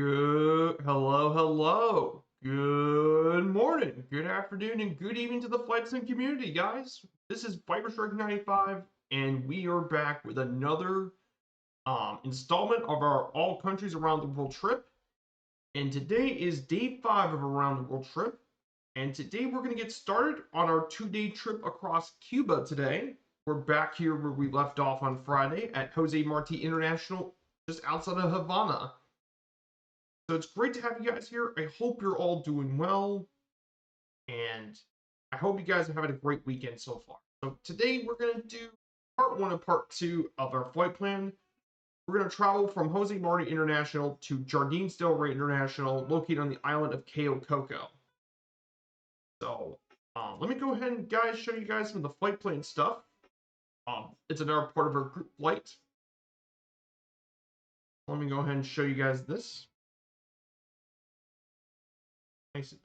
Hello. Good morning, good afternoon, and good evening to the Flight Sim community, guys. This is Viper Strike 95, and we are back with another installment of our All Countries Around the World trip. And today is day 5 of Around the World trip. And today we're going to get started on our 2-day trip across Cuba today. We're back here where we left off on Friday at Jose Marti International, just outside of Havana. So it's great to have you guys here. I hope you're all doing well, and I hope you guys are having a great weekend so far. So today we're going to do part 1 and part 2 of our flight plan. We're going to travel from Jose Marti International to Jardines del Rey International, located on the island of Cayo Coco. So let me go ahead and show you guys some of the flight plan stuff. It's another part of our group flight. Let me go ahead and show you guys this. Nice.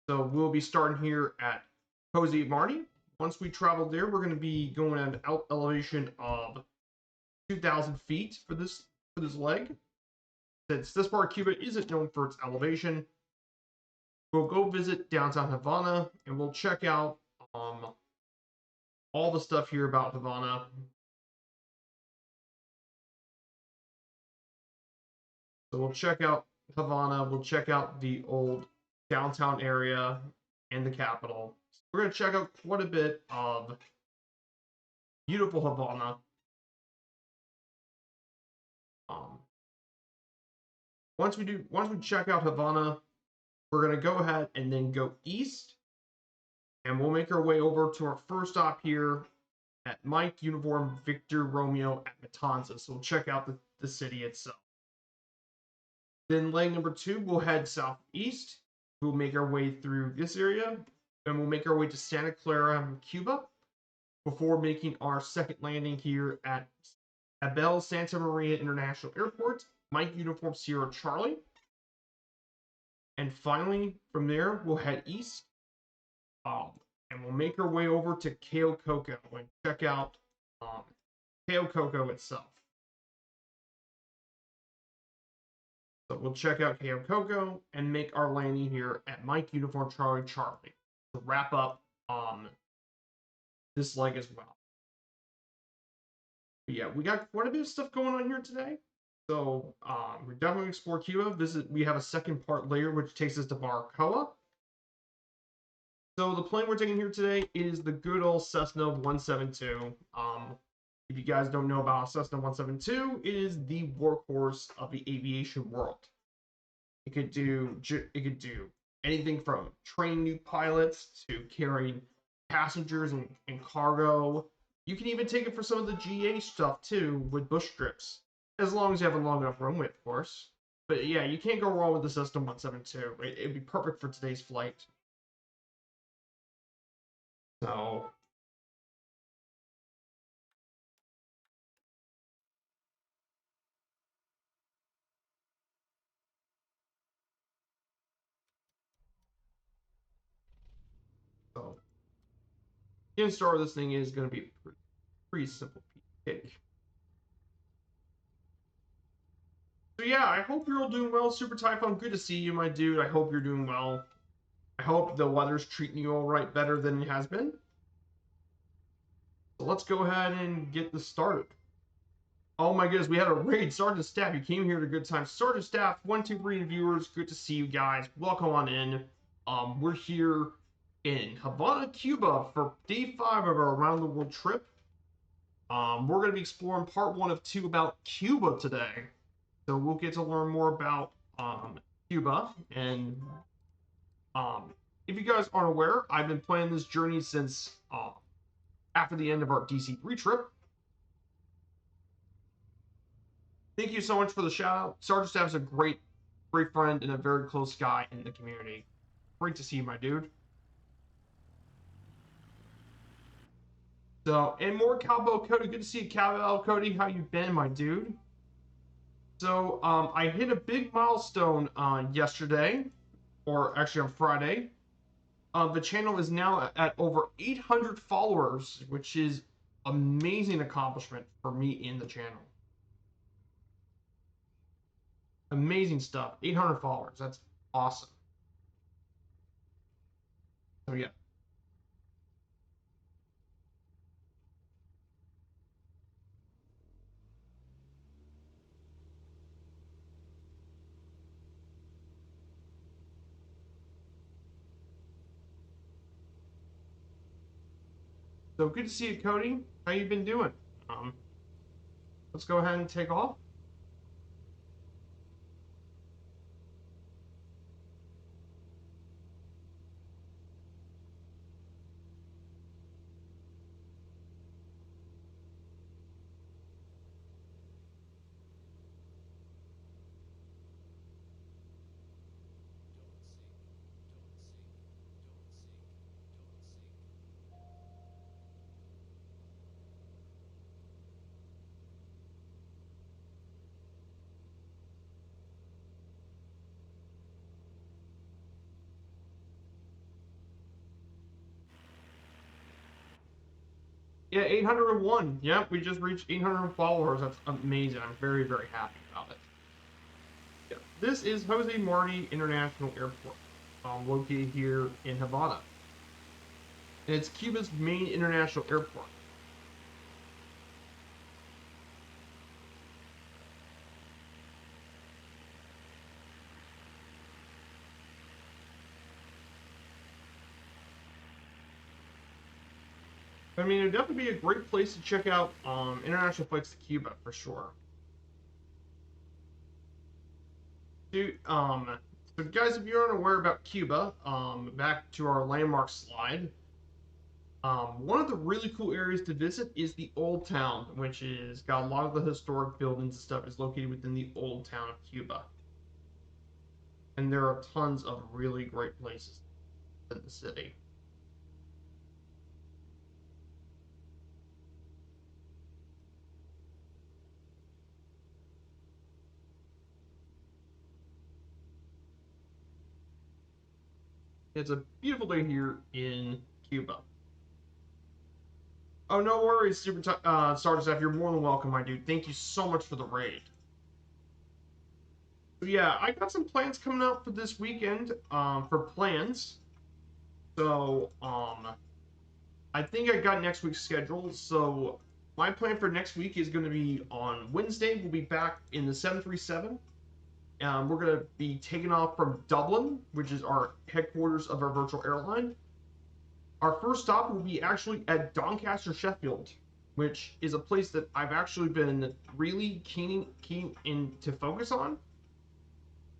So we'll be starting here at Jose Marti. Once we travel there, we're going to be going at an elevation of 2,000 feet for this leg. Since this part of Cuba isn't known for its elevation, we'll go visit downtown Havana and we'll check out all the stuff here about Havana. So we'll check out Havana, we'll check out the old downtown area and the capital. So we're going to check out quite a bit of beautiful Havana. Once we check out Havana, we're going to go ahead and then go east, and we'll make our way over to our first stop here at Mike Uniform Victor Romeo at Matanzas. So we'll check out the city itself. Then leg number 2, we'll head southeast. We'll make our way through this area, and we'll make our way to Santa Clara, Cuba, before making our second landing here at Abel Santa Maria International Airport, Mike Uniform Sierra Charlie. And finally, from there, we'll head east, and we'll make our way over to Cayo Coco and check out Cayo Coco itself. So we'll check out Cayo Coco and make our landing here at Mike Uniform Charlie Charlie to wrap up this leg as well. But yeah, we got quite a bit of stuff going on here today. So we're definitely explore Cuba. We have a second part later, which takes us to Baracoa. So the plane we're taking here today is the good old Cessna 172. If you guys don't know about Cessna 172, it is the workhorse of the aviation world. It could do anything from training new pilots to carrying passengers and cargo. You can even take it for some of the GA stuff too with bush strips, as long as you have a long enough runway, of course. But yeah, you can't go wrong with the Cessna 172. It'd be perfect for today's flight. So getting started with this thing is going to be a pretty simple pick. So yeah, I hope you're all doing well. Super Typhon, good to see you, my dude. I hope you're doing well. I hope the weather's treating you all right, better than it has been. So let's go ahead and get this started. Oh my goodness, we had a raid. Sergeant Staff, you came here at a good time. Sergeant Staff, 123 viewers, good to see you guys. Welcome on in. We're here in Havana, Cuba for day 5 of our Around the World trip. We're going to be exploring part 1 of 2 about Cuba today. So we'll get to learn more about Cuba. And if you guys aren't aware, I've been planning this journey since after the end of our DC3 trip. Thank you so much for the shout out. Sergeant Staff is a great friend and a very close guy in the community. Great to see you, my dude. So, and more Cowbell Cody. Good to see you, Cowbell Cody. How you been, my dude? So, I hit a big milestone yesterday, or actually on Friday. The channel is now at over 800 followers, which is amazing accomplishment for me in the channel. Amazing stuff. 800 followers. That's awesome. So yeah. So good to see you, Cody. How you been doing? Um, let's go ahead and take off. Yeah, 801. Yep, we just reached 800 followers. That's amazing. I'm very, very happy about it. Yeah. This is Jose Marti International Airport, located here in Havana. And it's Cuba's main international airport. I mean, it'd definitely be a great place to check out international flights to Cuba for sure. Dude, so guys, if you aren't aware about Cuba, back to our landmark slide. One of the really cool areas to visit is the Old Town, which is got a lot of the historic buildings and stuff is located within the Old Town of Cuba. And there are tons of really great places in the city. It's a beautiful day here in Cuba. Oh, no worries, Stardust F. You're more than welcome, my dude. Thank you so much for the raid. So yeah, I got some plans coming up for this weekend. For plans. So I think I got next week's schedule. So my plan for next week is going to be on Wednesday. We'll be back in the 737. We're going to be taking off from Dublin, which is our headquarters of our virtual airline. Our first stop will be actually at Doncaster, Sheffield, which is a place that I've actually been really keen in to focus on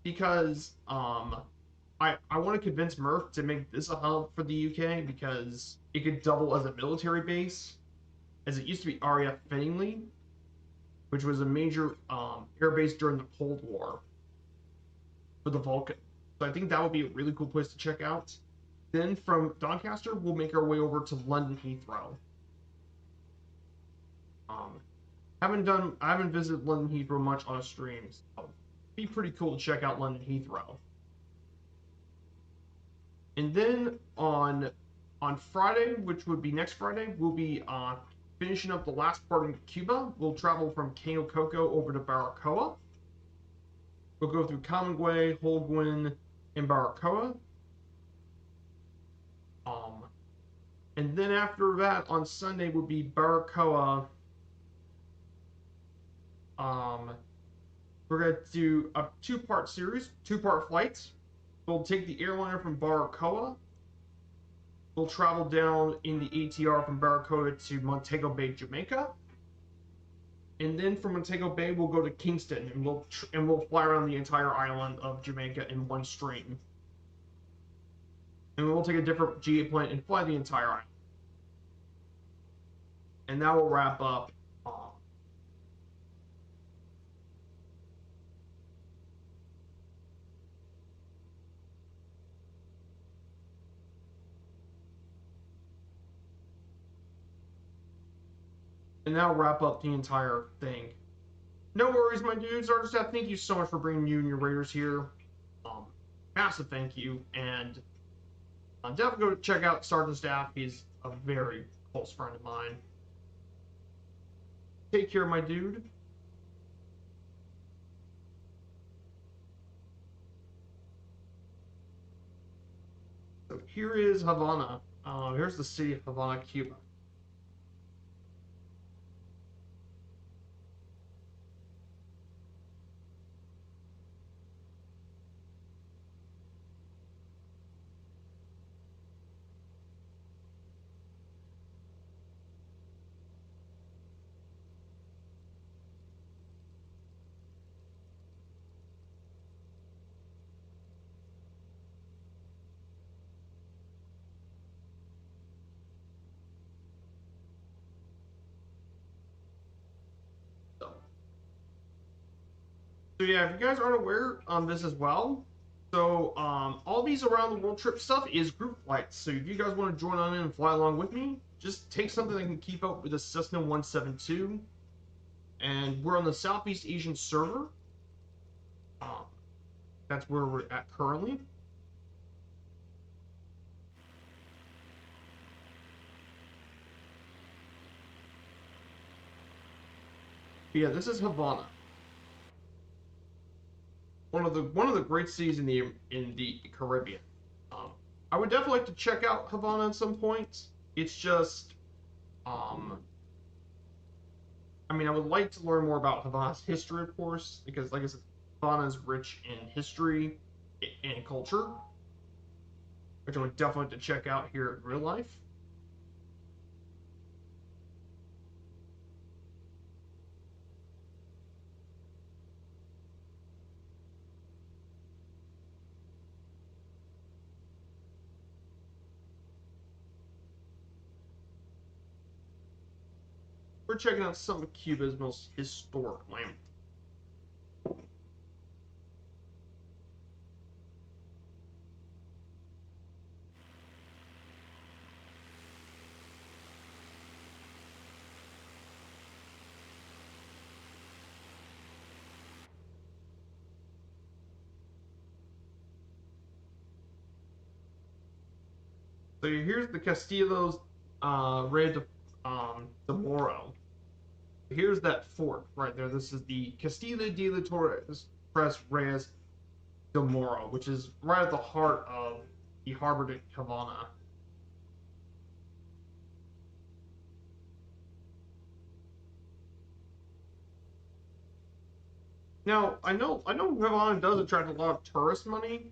because I want to convince Murph to make this a hub for the UK because it could double as a military base, as it used to be RAF Fittingly, which was a major air base during the Cold War for the Vulcan. So I think that would be a really cool place to check out. Then from Doncaster, we'll make our way over to London Heathrow. Um, I haven't visited London Heathrow much on streams. So it'd be pretty cool to check out London Heathrow. And then on Friday, which would be next Friday, we'll be finishing up the last part in Cuba. We'll travel from Cayo Coco over to Baracoa. We'll go through Camagüey, Holguin, and Baracoa. Um, and then after that, on Sunday, will be Baracoa. Um, we're going to do a two-part series, two-part flights. We'll take the airliner from Baracoa. We'll travel down in the ATR from Baracoa to Montego Bay, Jamaica. And then from Montego Bay, we'll go to Kingston, and we'll fly around the entire island of Jamaica in one stream. And we'll take a different GA plane and fly the entire island. And that will wrap up. And that'll wrap up the entire thing. No worries, my dudes. Artist, thank you so much for bringing you and your Raiders here. Massive thank you, and definitely go check out Sergeant Staff. He's a very close friend of mine. Take care, my dude. here is Havana. Here's the city of Havana, Cuba. So, so yeah, if you guys aren't aware on this as well, so all these around the world trip stuff is group flights. So if you guys want to join on in and fly along with me, just take something that can keep up with the Cessna 172. And we're on the Southeast Asian server. Um, that's where we're at currently. But yeah, this is Havana. One of the great cities in the Caribbean. Um, I would definitely like to check out Havana at some point. It's just, um, I mean, I would like to learn more about Havana's history, of course, because, like I said, Havana is rich in history and culture, which I would definitely like to check out here in real life. We're checking out some of Cuba's most historic landmarks. So here's the Castillos Rey de Moro. Here's that fort right there. This is the Castillo de la Torres Reyes de Moro, which is right at the heart of the harbor de Havana. Now, I know Havana does attract a lot of tourist money.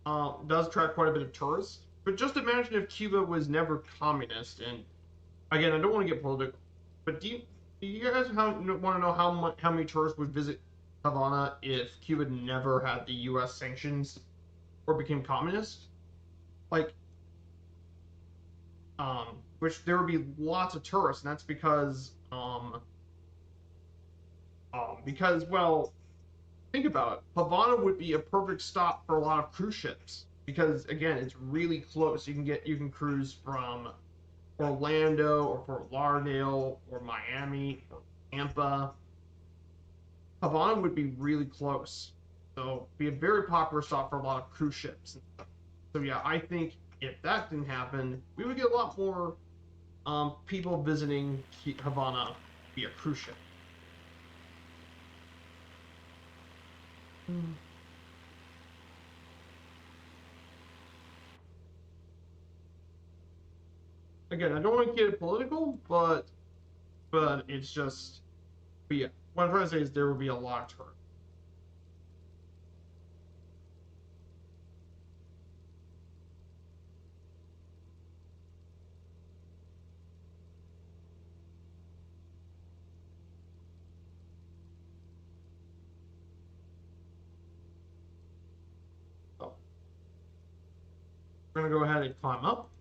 Does attract quite a bit of tourists. But just imagine if Cuba was never communist. And again, I don't want to get political, but do you guys want to know how many tourists would visit Havana if Cuba never had the U.S. sanctions or became communist? Like, which there would be lots of tourists, and that's because well, think about it. Havana would be a perfect stop for a lot of cruise ships because again, it's really close. You can cruise from Orlando or Fort Lauderdale or Miami or Tampa. Havana would be really close, so be a very popular stop for a lot of cruise ships. So yeah, I think if that didn't happen, we would get a lot more people visiting Havana via cruise ship. Mm. Again, I don't want to get it political, but it's just, but yeah, what I'm trying to say is there would be a lot of tourists. So we're gonna go ahead and climb up.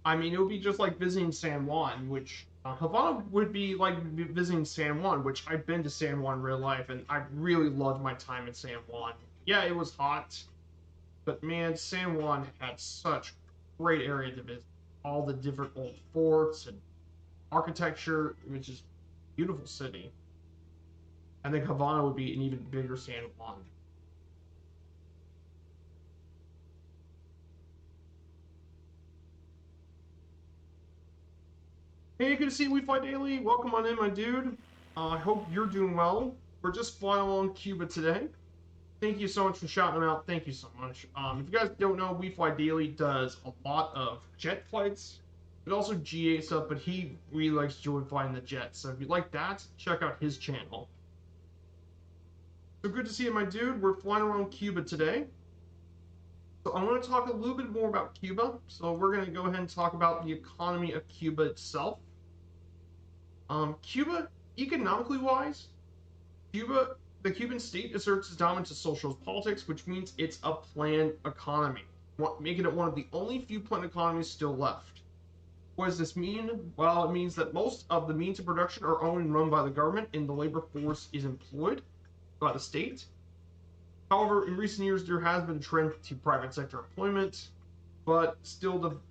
I mean, it would be just like visiting San Juan, which Havana would be like visiting San Juan, which I've been to San Juan in real life, and I really loved my time in San Juan. Yeah, it was hot, but man, San Juan had such great area to visit. All the different old forts and architecture, which is beautiful city. I think Havana would be an even bigger San Juan. Hey, good to see you, We Fly Daily. Welcome on in, my dude. I hope you're doing well. We're just flying along Cuba today. Thank you so much for shouting them out. Thank you so much. If you guys don't know, We Fly Daily does a lot of jet flights, but also GA stuff. But he really likes joy flying the jets. So if you like that, check out his channel. So good to see you, my dude. We're flying around Cuba today. So I want to talk a little bit more about Cuba. So we're going to go ahead and talk about the economy of Cuba itself. Cuba, economically wise, the Cuban state asserts its dominance of socialist politics, which means it's a planned economy, making it one of the only few planned economies still left. What does this mean? Well, it means that most of the means of production are owned and run by the government, and the labor force is employed by the state. However, in recent years, there has been a trend to private sector employment, but still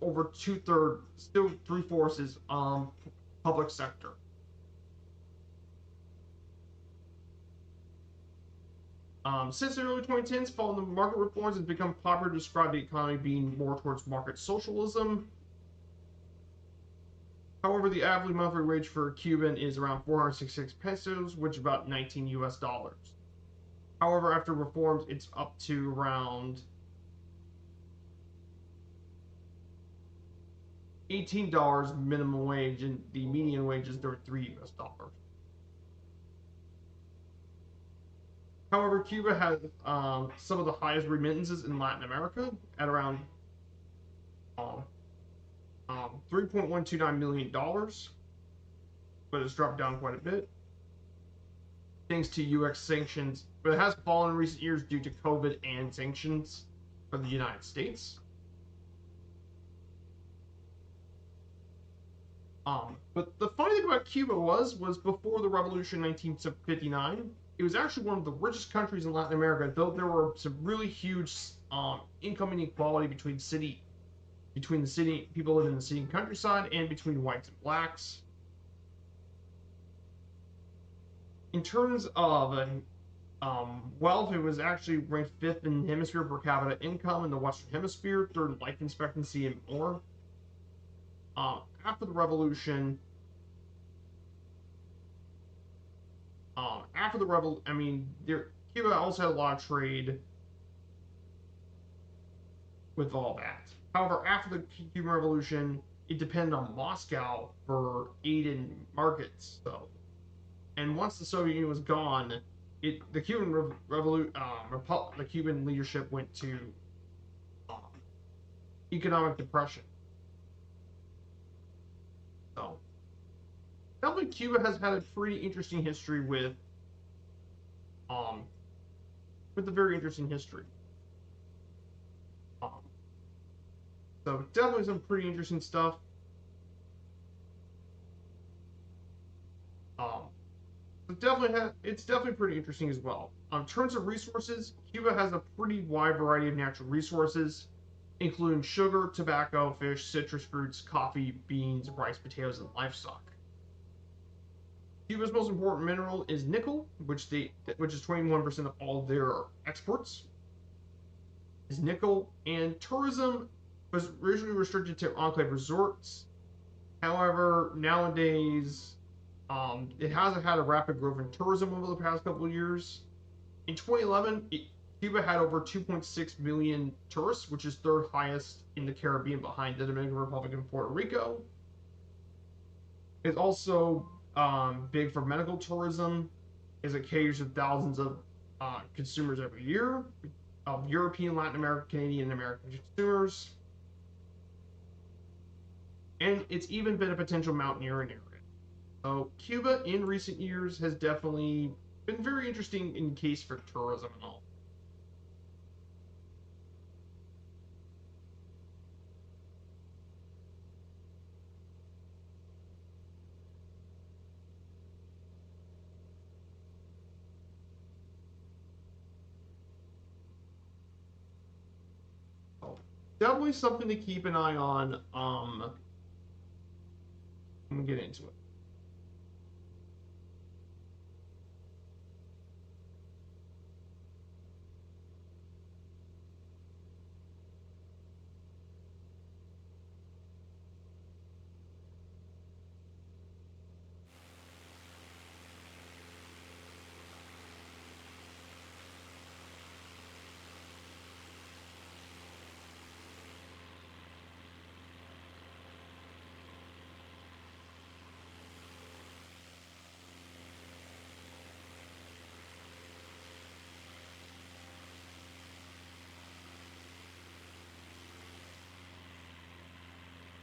over still 3/4 is public sector. Since the early 2010s, following the market reforms, it's become popular to describe the economy being more towards market socialism. However, the average monthly wage for a Cuban is around 466 pesos, which is about 19 US dollars. However, after reforms, it's up to around $18 minimum wage, and the median wage is 33 US dollars. However, Cuba has some of the highest remittances in Latin America at around $3.129 million, but it's dropped down quite a bit thanks to US sanctions, but it has fallen in recent years due to COVID and sanctions from the United States. But the funny thing about Cuba was before the revolution in 1959, it was actually one of the richest countries in Latin America, though there were some really huge income inequality between the city people living in the city and countryside, and between whites and blacks. In terms of wealth, it was actually ranked fifth in the hemisphere per capita income in the Western Hemisphere, third in life expectancy and more. After the revolution, Cuba also had a lot of trade with all that. However, after the Cuban Revolution, it depended on Moscow for aid in markets. So, and once the Soviet Union was gone, the Cuban leadership went to economic depression. So, definitely Cuba has had a pretty interesting history with a very interesting history. So definitely some pretty interesting stuff. It's definitely pretty interesting as well. In terms of resources, Cuba has a pretty wide variety of natural resources, including sugar, tobacco, fish, citrus fruits, coffee, beans, rice, potatoes, and livestock. Cuba's most important mineral is nickel, which is 21% of all their exports. Is nickel, and tourism was originally restricted to enclave resorts. However, nowadays it hasn't had a rapid growth in tourism over the past couple of years. In 2011, Cuba had over 2.6 million tourists, which is third highest in the Caribbean behind the Dominican Republic and Puerto Rico. It's also big for medical tourism, as it caters to thousands of consumers every year, of European, Latin American, Canadian, and American consumers. And it's even been a potential mountaineering area. So Cuba in recent years has definitely been very interesting in case for tourism and all. So definitely something to keep an eye on. I'm gonna get into it.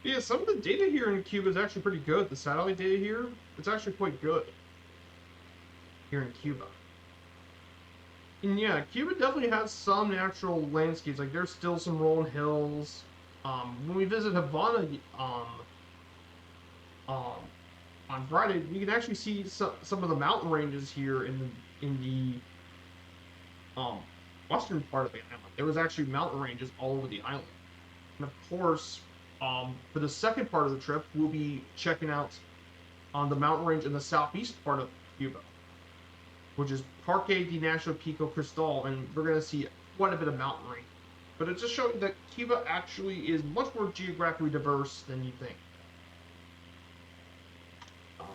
Yeah, some of the data here in Cuba is actually pretty good. The satellite data here, it's actually quite good here in Cuba. And yeah, Cuba definitely has some natural landscapes. Like there's still some rolling hills. When we visit Havana, um, on Friday, you can actually see some of the mountain ranges here the western part of the island. There was actually mountain ranges all over the island. And of course, for the second part of the trip, we'll be checking out on the mountain range in the southeast part of Cuba, which is Parque de National Pico Cristal, and we're going to see quite a bit of mountain range. But it just shows that Cuba actually is much more geographically diverse than you think. Um,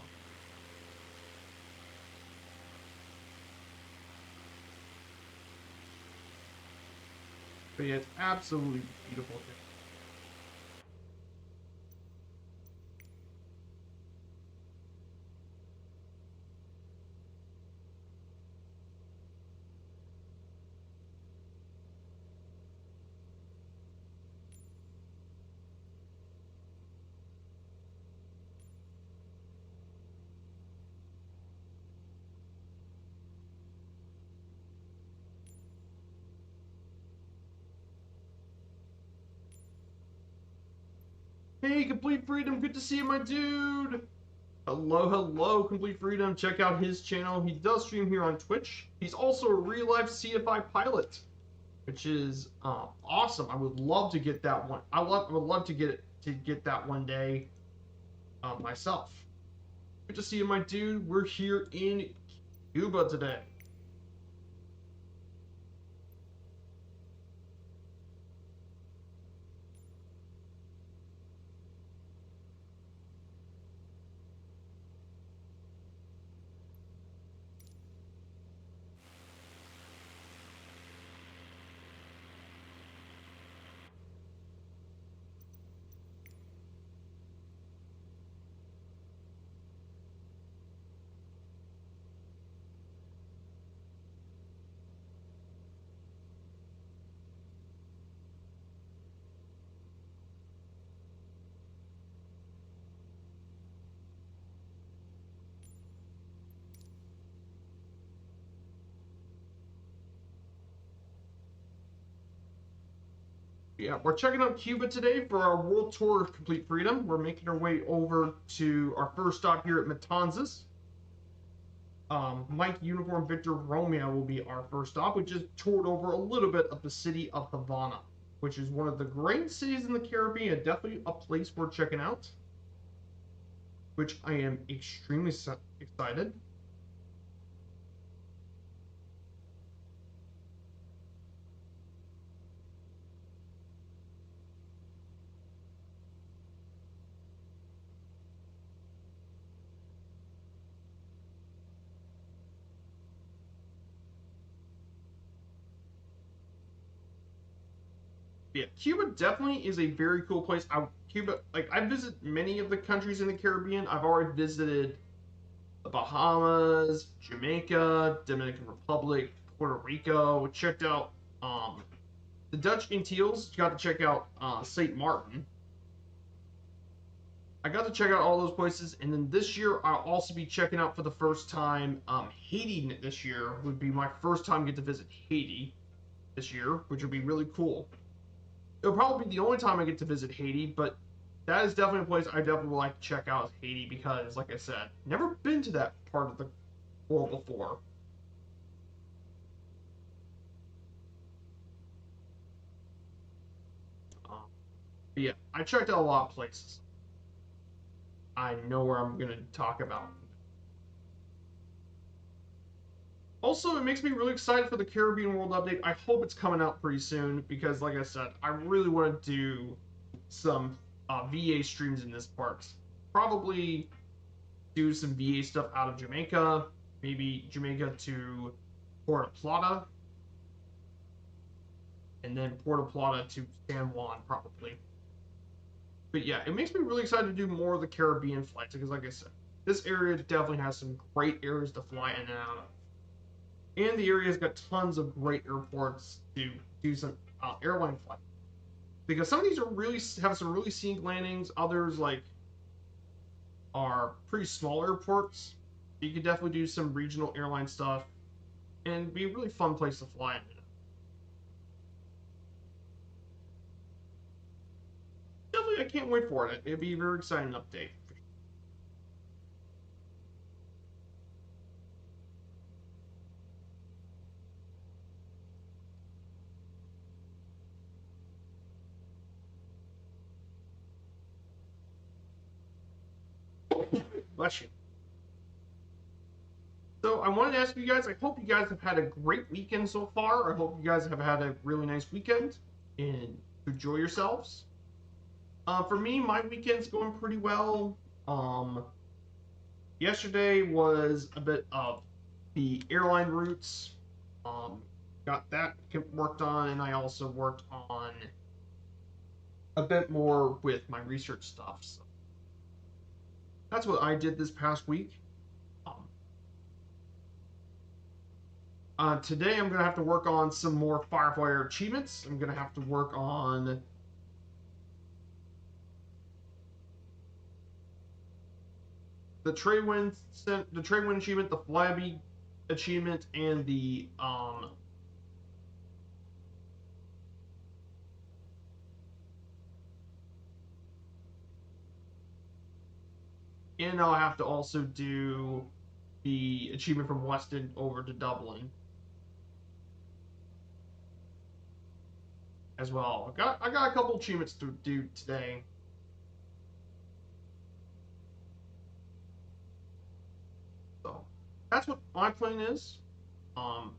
but yeah, it's absolutely beautiful here. Hey, Complete Freedom, good to see you, my dude. Hello, hello, Complete Freedom. Check out his channel. He does stream here on Twitch. He's also a real life CFI pilot, which is awesome. I would love to get that one. Would love to get that one day myself. Good to see you, my dude. We're here in Cuba today. Yeah, we're checking out Cuba today for our world tour of Complete Freedom. We're making our way over to our first stop here at Matanzas. Mike Uniform Victor Romeo will be our first stop. We just toured over a little bit of the city of Havana, which is one of the great cities in the Caribbean. Definitely a place worth checking out, which I am extremely excited. Yeah, Cuba definitely is a very cool place. Cuba, like I visit many of the countries in the Caribbean. I've already visited the Bahamas, Jamaica, Dominican Republic, Puerto Rico. Checked out the Dutch Antilles. Got to check out Saint Martin. I got to check out all those places, and then this year I'll also be checking out for the first time Haiti. This year would be my first time get to visit Haiti this year, which would be really cool. It'll probably be the only time I get to visit Haiti, but that is definitely a place I definitely would like to check out is Haiti because, like I said, never been to that part of the world before. But yeah, I checked out a lot of places. I know where I'm gonna talk about. Also, it makes me really excited for the Caribbean World Update. I hope it's coming out pretty soon because, like I said, I really want to do some VA streams in this park. Probably do some VA stuff out of Jamaica, maybe Jamaica to Puerto Plata, and then Puerto Plata to San Juan, probably. But yeah, it makes me really excited to do more of the Caribbean flights because, like I said, this area definitely has some great areas to fly in and out of. And the area's got tons of great airports to do some airline flights. because some of these are really have some really scenic landings. Others like are pretty small airports. You could definitely do some regional airline stuff and be a really fun place to fly in. Definitely, I can't wait for it. It'd be a very exciting update. Bless you. So I wanted to ask you guys. I hope you guys have had a great weekend so far. I hope you guys have had a really nice weekend and enjoy yourselves. For me, my weekend's going pretty well. Um, Yesterday was a bit of the airline routes. Um, got that worked on, and I also worked on a bit more with my research stuff. So that's what I did this past week. Um, Today, I'm gonna have to work on some more firefighter achievements. I'm gonna have to work on the trade wind, achievement, the Flabby achievement, and I'll have to also do the achievement from Weston over to Dublin as well. I got a couple achievements to do today. So that's what my plan is. Um,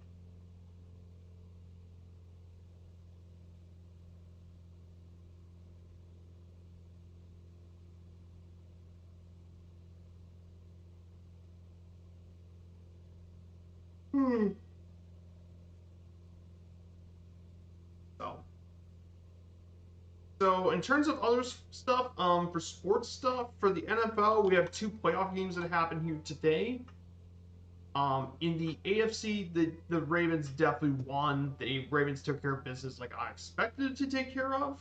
hmm. So in terms of other stuff, for sports stuff, for the NFL, we have two playoff games that happen here today. In the AFC, the Ravens definitely won. The Ravens took care of business like I expected to take care of.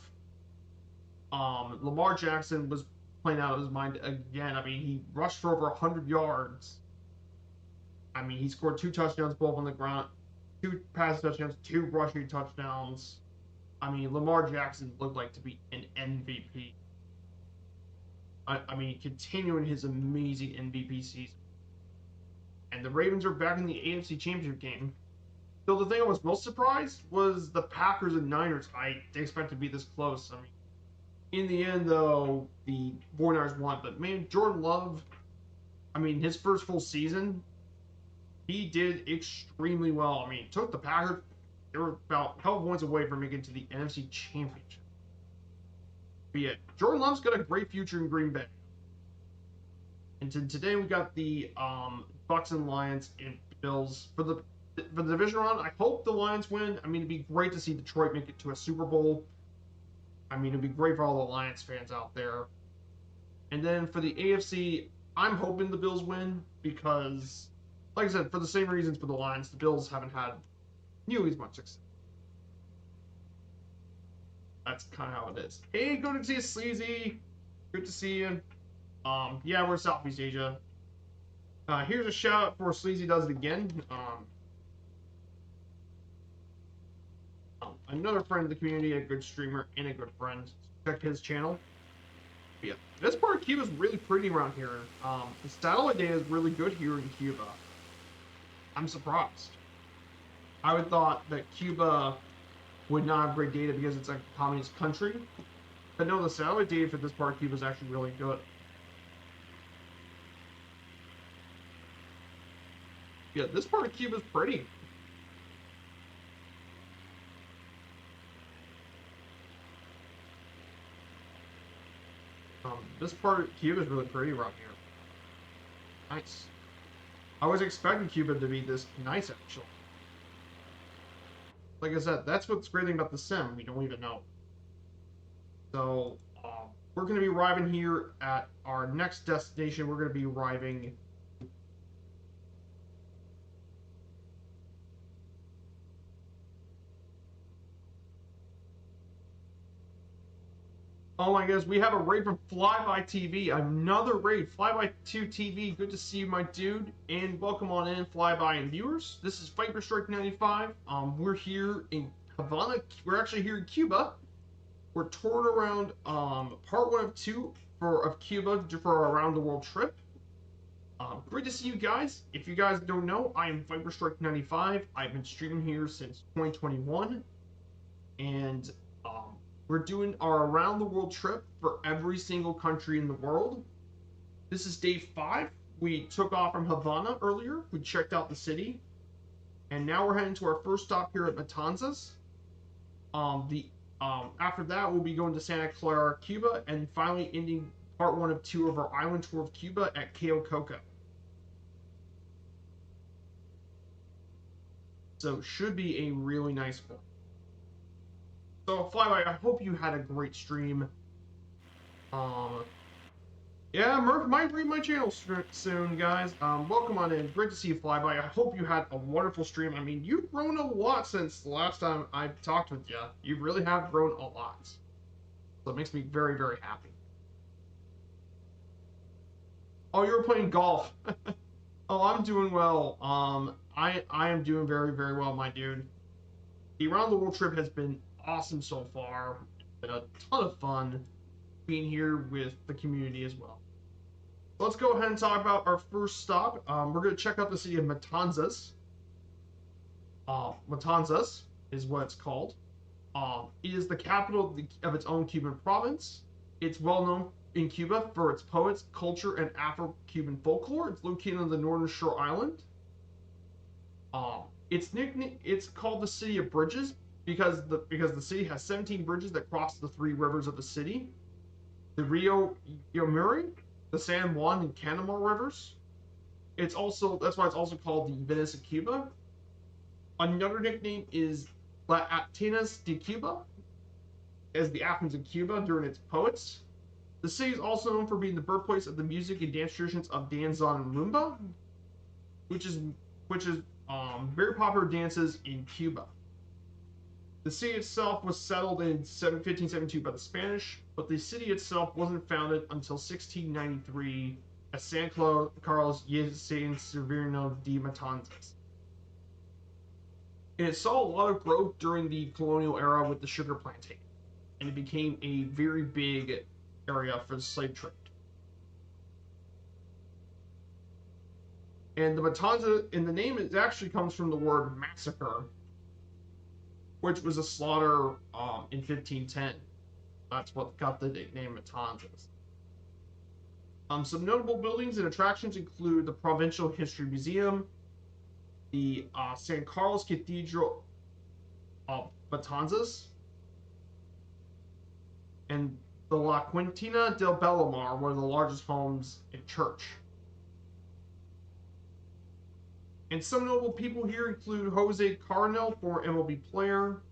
Lamar Jackson was playing out of his mind again. I mean, he rushed for over 100 yards. I mean, he scored two touchdowns, both on the ground, two pass touchdowns, two rushing touchdowns. I mean, Lamar Jackson looked like to be an MVP. I mean, continuing his amazing MVP season. And the Ravens are back in the AFC Championship game. So the thing I was most surprised was the Packers and Niners. I didn't expect to be this close. I mean, in the end, though, the 49ers won. But man, Jordan Love, I mean, his first full season, he did extremely well. I mean, took the Packers. They were about 12 points away from making it to the NFC Championship. But yeah, Jordan Love's got a great future in Green Bay. And today we got the Bucks and Lions and Bills for the division round. I hope the Lions win. I mean, it'd be great to see Detroit make it to a Super Bowl. I mean, it'd be great for all the Lions fans out there. And then for the AFC, I'm hoping the Bills win because, like I said, for the same reasons for the Lions, the Bills haven't had nearly as much success. That's kind of how it is. Hey, good to see you, Sleazy. Good to see you. Yeah, we're Southeast Asia. Here's a shout out for Sleazy does it again. Another friend of the community, a good streamer and a good friend. Check his channel. But yeah, this part of Cuba is really pretty around here. The satellite data is really good here in Cuba. I'm surprised. I would thought that Cuba would not have great data because it's a communist country. But no, the satellite data for this part of Cuba is actually really good. Yeah, this part of Cuba is pretty. This part of Cuba is really pretty around here. Nice. I was expecting Cuba to be this nice, actually. Like I said, that's what's great thing about the sim. We don't even know. So, we're going to be arriving here at our next destination. We're going to be arriving. Oh my goodness, we have a raid from Flyby TV. Another raid. Flyby2 TV. Good to see you, my dude. And welcome on in, Flyby and viewers. This is Viper Strike 95. We're here in Havana. We're actually here in Cuba. We're touring around part 1 of 2 of Cuba for our around the world trip. Great to see you guys. If you guys don't know, I am Viper Strike 95. I've been streaming here since 2021. And we're doing our around the world trip for every single country in the world. This is day 5. We took off from Havana earlier. We checked out the city. And now we're heading to our first stop here at Matanzas. After that, we'll be going to Santa Clara, Cuba, and finally ending part 1 of 2 of our island tour of Cuba at Cayo Coco. So should be a really nice one. So Flyby, I hope you had a great stream. Yeah, Murph might read my channel soon, guys. Welcome on in. Great to see you, Flyby. I hope you had a wonderful stream. I mean, you've grown a lot since the last time I talked with you. You really have grown a lot. So it makes me very, very happy. Oh, you were playing golf. Oh, I'm doing well. I am doing very, very well, my dude. The around the world trip has been awesome so far. It's been a ton of fun being here with the community as well. Let's go ahead and talk about our first stop. We're going to check out the city of Matanzas. Matanzas is what it's called. It is the capital of its own Cuban province. It's well known in Cuba for its poets, culture, and Afro-Cuban folklore. It's located on the northern shore island. It's called the City of Bridges because the city has 17 bridges that cross the 3 rivers of the city: the Rio Yamuri, the San Juan and Canamar rivers. That's why it's also called the Venice of Cuba. Another nickname is La Atenas de Cuba, as the Athens of Cuba during its poets. The city is also known for being the birthplace of the music and dance traditions of danzón and rumba, which is very popular dances in Cuba. The city itself was settled in 1572 by the Spanish, but the city itself wasn't founded until 1693 as San Carlos y San Severino de Matanzas. And it saw a lot of growth during the colonial era with the sugar plantation, and it became a very big area for the slave trade. And the Matanzas, in the name, it actually comes from the word massacre, which was a slaughter in 1510. That's what got the nickname Matanzas. Some notable buildings and attractions include the Provincial History Museum, the San Carlos Cathedral of Matanzas, and the La Quintina del Bellamar, one of the largest homes and church. And some notable people here include Jose Carnel, former MLB player,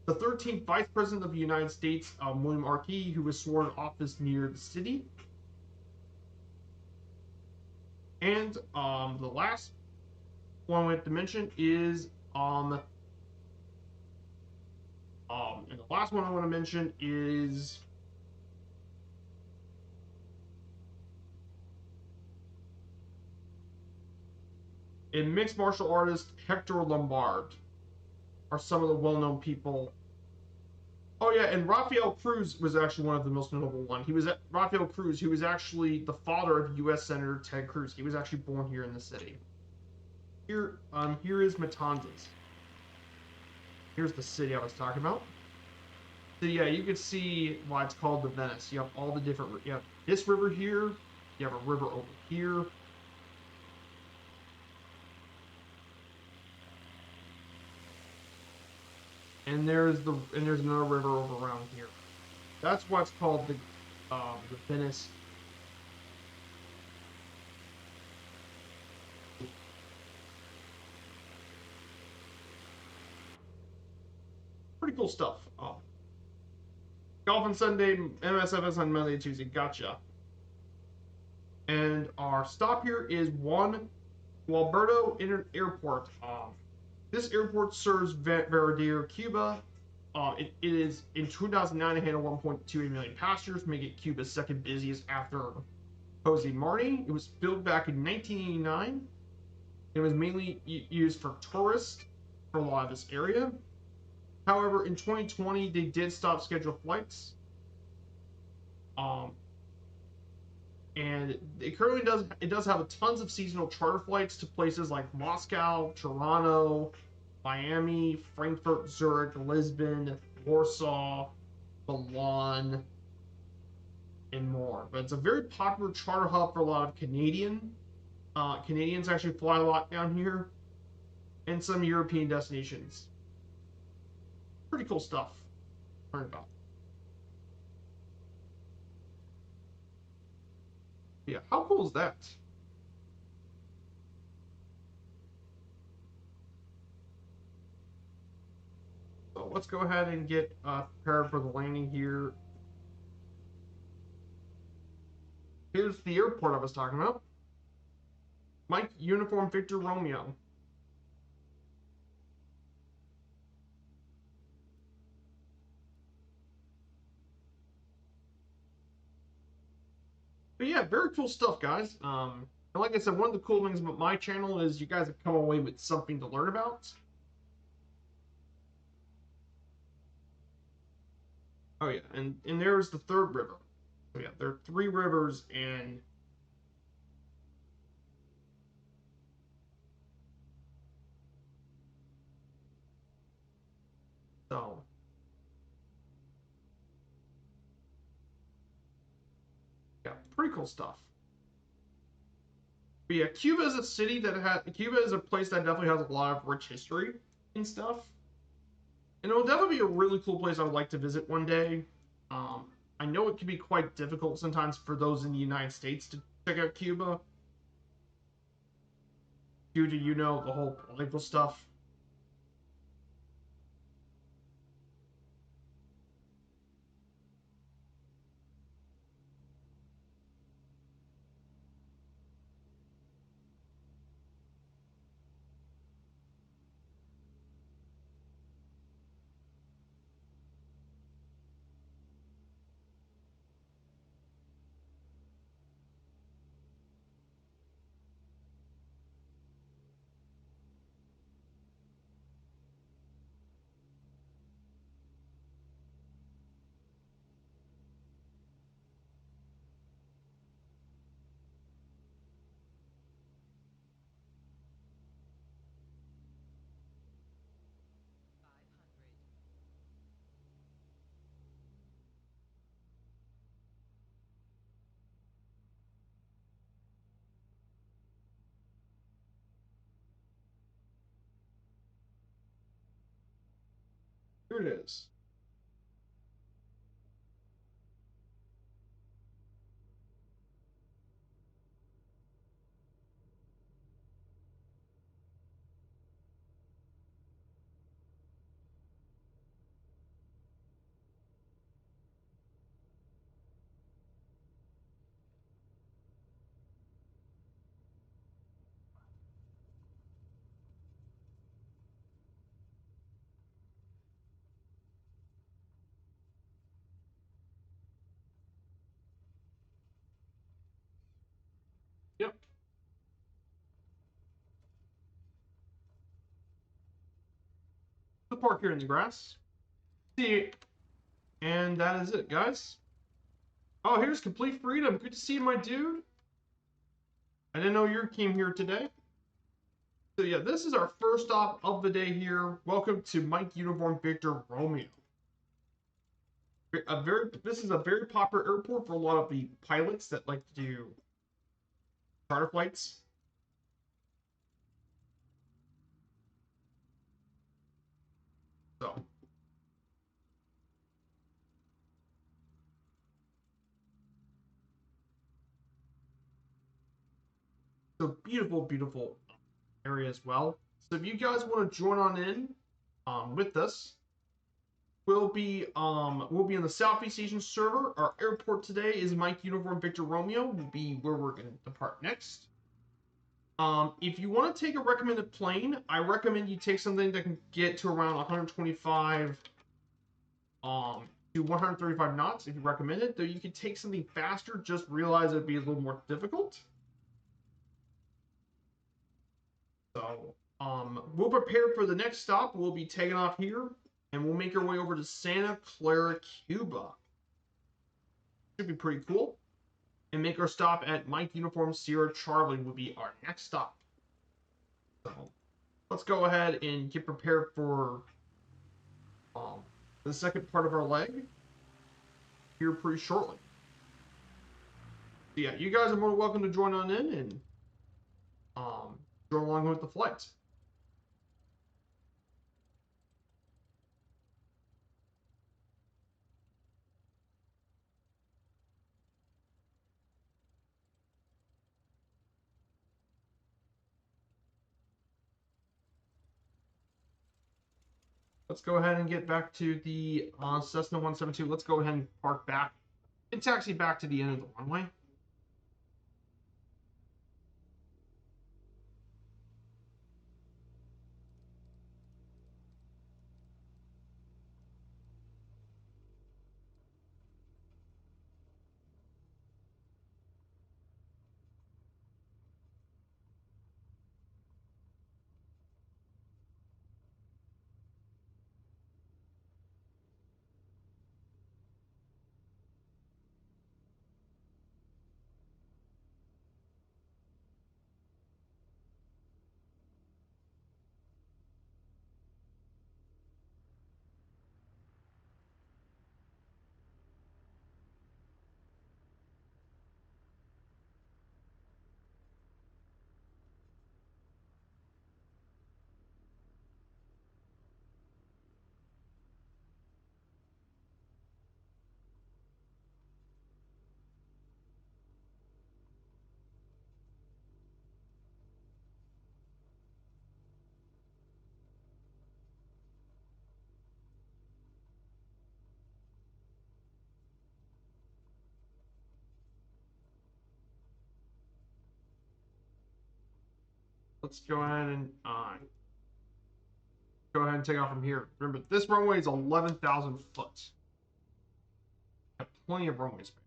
the 13th Vice President of the United States, William R. Key, who was sworn in office near the city. And the last one we have to mention is and the last one I want to mention is a mixed martial artist, Hector Lombard, are some of the well-known people. Oh yeah, and Rafael Cruz was actually one of the most notable ones. Rafael Cruz, who was actually the father of U.S. Senator Ted Cruz. He was actually born here in the city. Here is Matanzas. Here's the city I was talking about. So yeah, you can see why it's called the Venice. You have all the different. You have this river here. You have a river over here. And there's another river over around here. That's what's called the Venice. Pretty cool stuff. Golf on Sunday, MSFS on Monday and Tuesday. Gotcha. And our stop here is Juan Gualberto Airport. This airport serves Veradero, Cuba. it is in 2009 it handled 1.28 million passengers, making it Cuba's second busiest after Jose Marti. It was built back in 1989. It was mainly used for tourists for a lot of this area. However, in 2020 they did stop scheduled flights. Um, and it currently does have tons of seasonal charter flights to places like Moscow, Toronto, Miami, Frankfurt, Zurich, Lisbon, Warsaw, Milan, and more. But it's a very popular charter hub for a lot of Canadians actually fly a lot down here, and some European destinations. Pretty cool stuff. Learn about. Yeah, how cool is that? So let's go ahead and get prepared for the landing here. Here's the airport I was talking about. Mike Uniform Victor Romeo. But yeah, very cool stuff, guys. And like I said, one of the cool things about my channel is you guys have come away with something to learn about. Oh yeah, and there's the third river. So yeah, there are three rivers, and so yeah, pretty cool stuff. But yeah, Cuba is a city that Cuba is a place that definitely has a lot of rich history and stuff. And it will definitely be a really cool place I would like to visit one day. Um, I know it can be quite difficult sometimes for those in the United States to check out Cuba due to the whole political stuff. Here it is. Yep. The park here in the grass. See, and that is it, guys. Oh, here's Complete Freedom. Good to see you, my dude. I didn't know you came here today. So yeah, this is our first stop of the day here. Welcome to Mike Uniform Victor Romeo. This is a very popular airport for a lot of the pilots that like to do charter flights. So, so beautiful, beautiful area as well. So if you guys want to join on in with us, we'll be on the Southeast Asian server. Our airport today is Mike Uniform Victor Romeo. Will be where we're going to depart next. If you want to take a recommended plane, I recommend you take something that can get to around 125 to 135 knots if you recommend it. Though you could take something faster, just realize it'd be a little more difficult. So, we'll prepare for the next stop. We'll be taking off here, and we'll make our way over to Santa Clara, Cuba. Should be pretty cool. And make our stop at Mike Uniform Sierra Charlie would be our next stop. So, let's go ahead and get prepared for the second part of our leg here pretty shortly. So yeah, you guys are more welcome to join on in and join along with the flight. Let's go ahead and get back to the Cessna 172. Let's go ahead and park back and taxi back to the end of the runway. Let's go ahead and take off from here. Remember, this runway is 11,000 foot. Have plenty of runway space.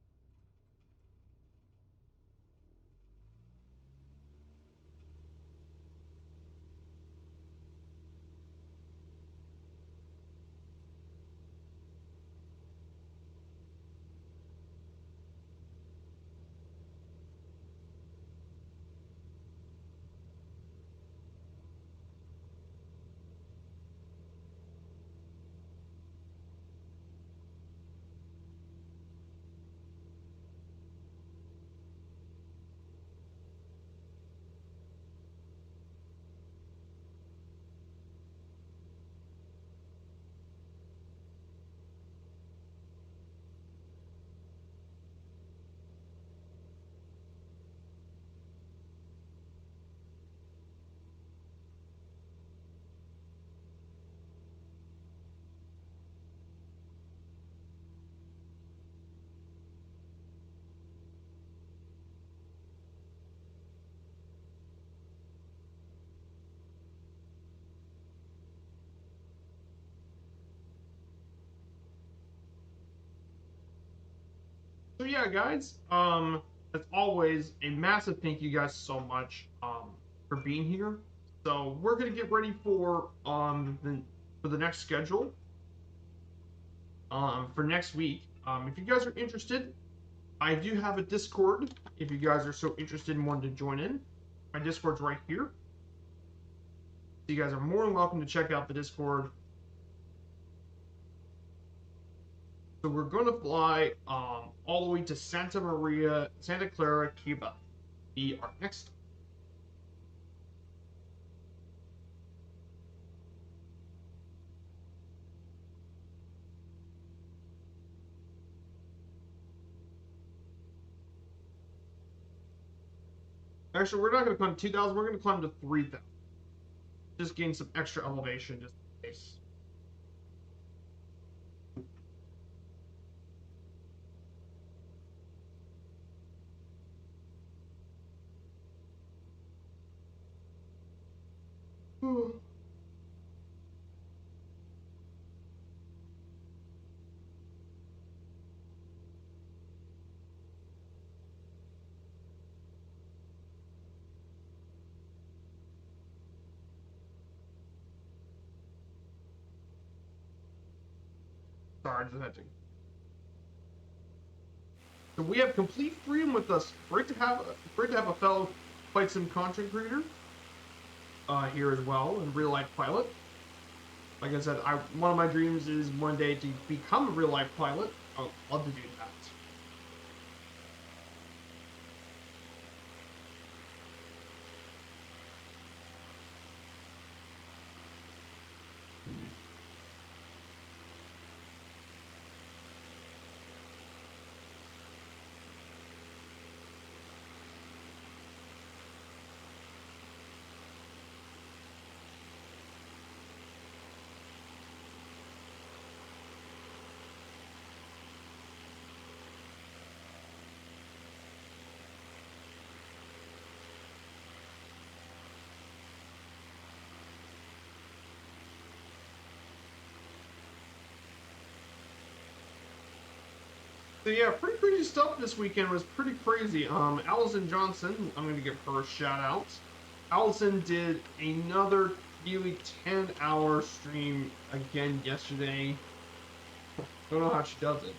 So yeah, guys. As always, a massive thank you guys so much for being here. So we're gonna get ready for the next schedule for next week. If you guys are interested, I do have a Discord. If you guys are so interested in wanting to join in, my Discord's right here. So you guys are more than welcome to check out the Discord. So we're going to fly all the way to Santa Clara, Cuba. Be our next. Actually, we're not going to climb 2,000. We're going to climb to 3,000. Just gain some extra elevation, just in case. Sorry, I just had to. So we have complete freedom with us. Great to have a fellow Flight Sim content creator here as well, and real life pilot. Like I said, one of my dreams is one day to become a real life pilot. I'd love to do that. So yeah, pretty crazy stuff this weekend. Was pretty crazy. Allison Johnson, I'm gonna give her a shout out. Allison did another nearly 10-hour stream again yesterday. Don't know how she does it.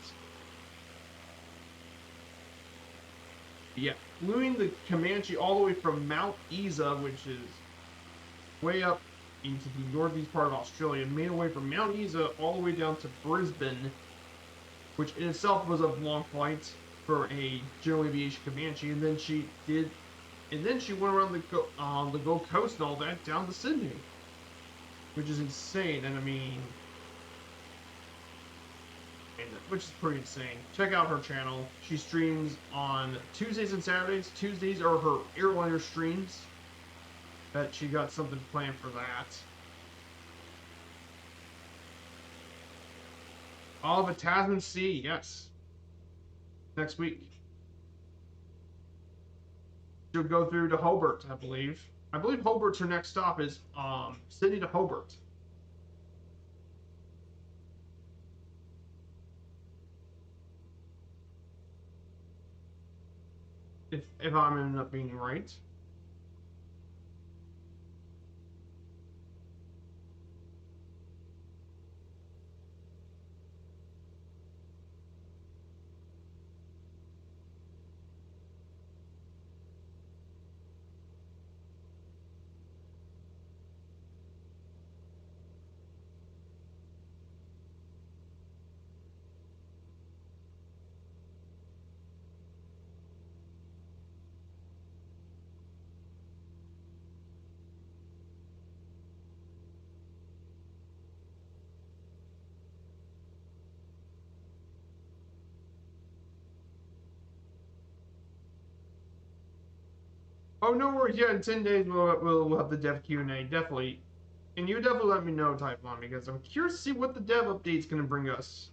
But yeah, flew the Comanche all the way from Mount Isa, which is way up into the northeast part of Australia, made her way from Mount Isa all the way down to Brisbane, which in itself was a long flight for a general aviation Comanche. And then she went around the Gold Coast and all that down to Sydney, which is insane. And I mean, which is pretty insane. Check out her channel. She streams on Tuesdays and Saturdays. Tuesdays are her airliner streams. Bet she got something planned for that. All of a Tasman Sea, yes. Next week. She'll go through to Hobart, I believe. I believe Hobart's her next stop is Sydney to Hobart. If I'm ended up being right. Oh, no worries. Yeah, in 10 days we'll have the dev Q&A, definitely. And you definitely let me know, Typhon, because I'm curious to see what the dev update's going to bring us.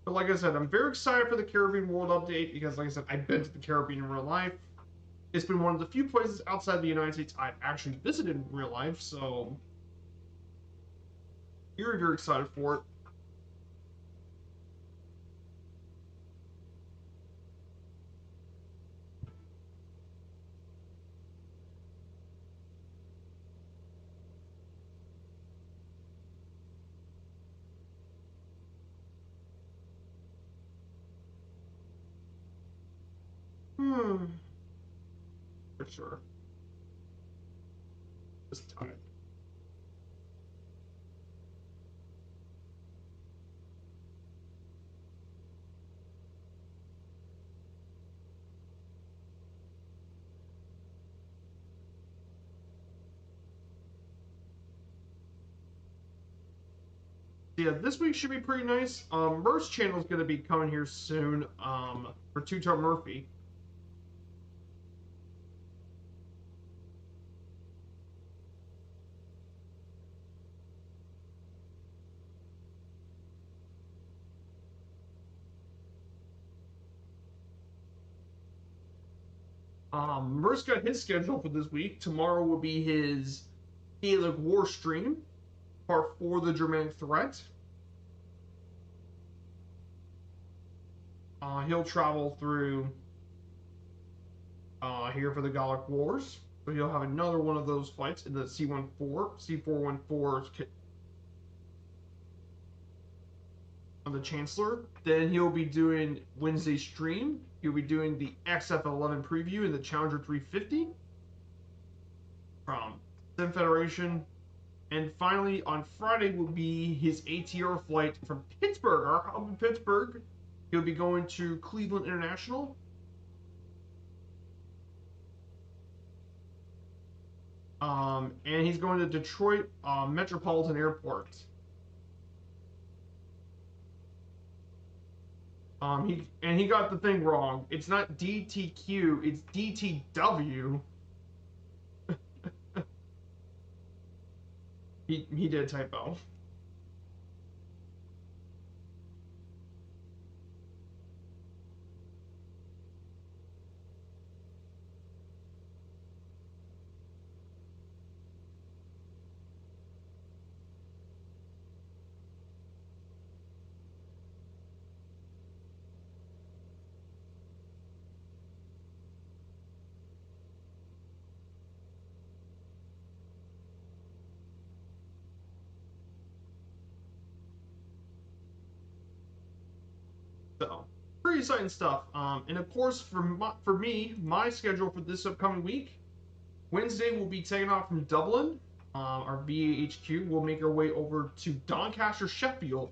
But like I said, I'm very excited for the Caribbean World update because, like I said, I've been to the Caribbean in real life. It's been one of the few places outside the United States I've actually visited in real life, so very, very excited for it. For sure. Just time. Yeah, this week should be pretty nice. Murph's channel is going to be coming here soon. For Two Tone Murphy. Murph's got his schedule for this week. Tomorrow will be his Gaelic War stream, part 4 of the Germanic Threat. He'll travel through here for the Gallic Wars. So he'll have another one of those flights in the C-414. on the Chancellor. Then he'll be doing Wednesday stream. He'll be doing the XF11 preview in the Challenger 350 from Sim Federation. And finally, on Friday will be his ATR flight from Pittsburgh, our hub in Pittsburgh. He'll be going to Cleveland International. And he's going to Detroit Metropolitan Airport. He got the thing wrong. It's not DTQ, it's DTW. he did a typo. So, pretty exciting stuff. And of course, for me, my schedule for this upcoming week, Wednesday we'll be taking off from Dublin. Our VAHQ will make our way over to Doncaster, Sheffield.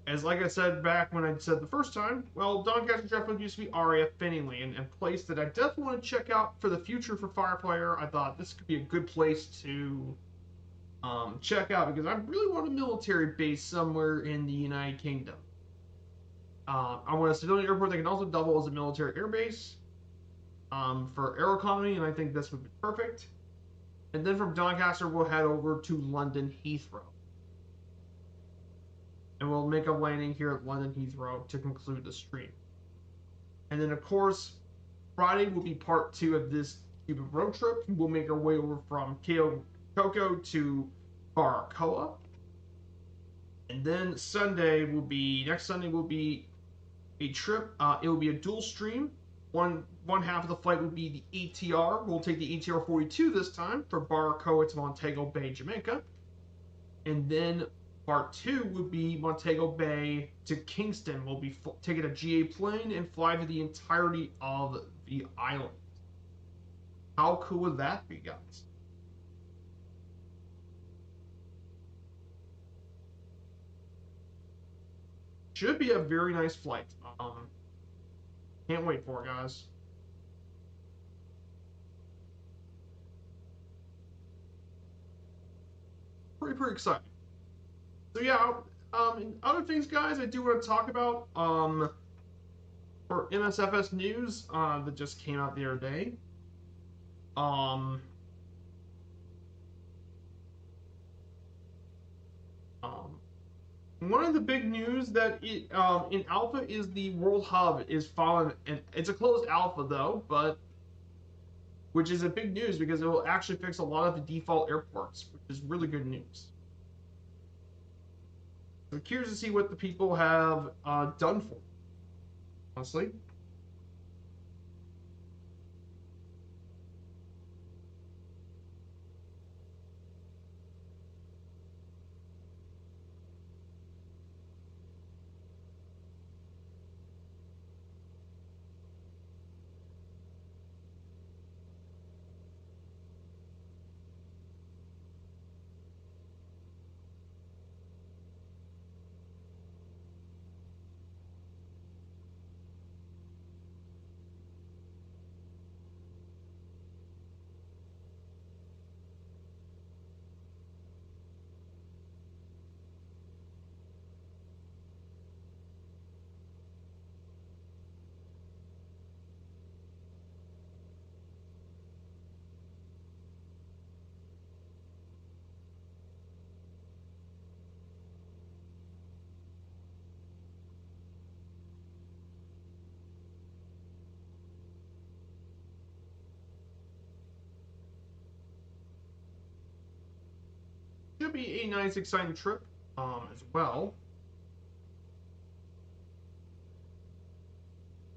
As like I said back when I said the first time, well, Doncaster, Sheffield used to be RAF Finningley, and a place that I definitely want to check out for the future for Fireplayer. I thought this could be a good place to check out because I really want a military base somewhere in the United Kingdom. I want a civilian airport that can also double as a military airbase for air economy, and I think this would be perfect. And then from Doncaster, we'll head over to London Heathrow. And we'll make a landing here at London Heathrow to conclude the stream. And then, of course, Friday will be part 2 of this Cuba road trip. We'll make our way over from Cayo Coco to Baracoa. And then next Sunday will be a trip. It will be a dual stream. One half of the flight will be the ATR. We'll take the ATR 42 this time for Baracoa to Montego Bay, Jamaica. And then part 2 would be Montego Bay to Kingston. We'll be taking a GA plane and fly to the entirety of the island. How cool would that be, guys? Should be a very nice flight. Can't wait for it, guys. Pretty exciting. So yeah, and other things, guys, I do want to talk about for MSFS news that just came out the other day. One of the big news that in alpha is the World Hub is fallen, and it's a closed alpha though, but which is a big news because it will actually fix a lot of the default airports, which is really good news. So I'm curious to see what the people have done for it, honestly. Should be a nice, exciting trip as well.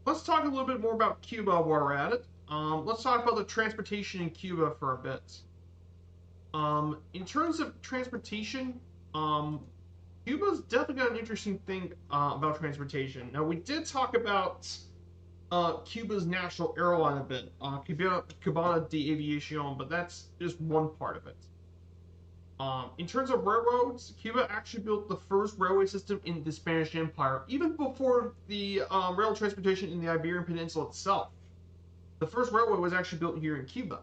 Let's talk a little bit more about Cuba while we're at it. Let's talk about the transportation in Cuba for a bit. In terms of transportation, Cuba's definitely got an interesting thing about transportation. Now, we did talk about Cuba's national airline a bit, Cubana de Aviación, but that's just one part of it. In terms of railroads, Cuba actually built the first railway system in the Spanish Empire, even before the rail transportation in the Iberian Peninsula itself. The first railway was actually built here in Cuba.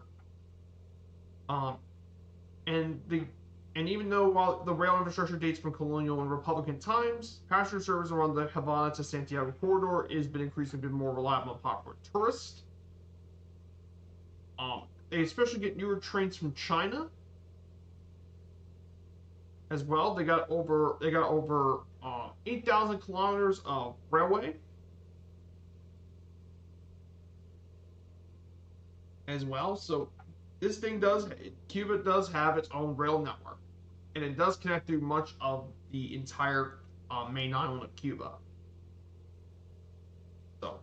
Um, and the and even though while the rail infrastructure dates from colonial and republican times, passenger service around the Havana to Santiago corridor has been increasingly more reliable and popular tourists. They especially get newer trains from China as well. They got over 8,000 kilometers of railway as well. So this thing does Cuba does have its own rail network, and it does connect through much of the entire main island of Cuba. So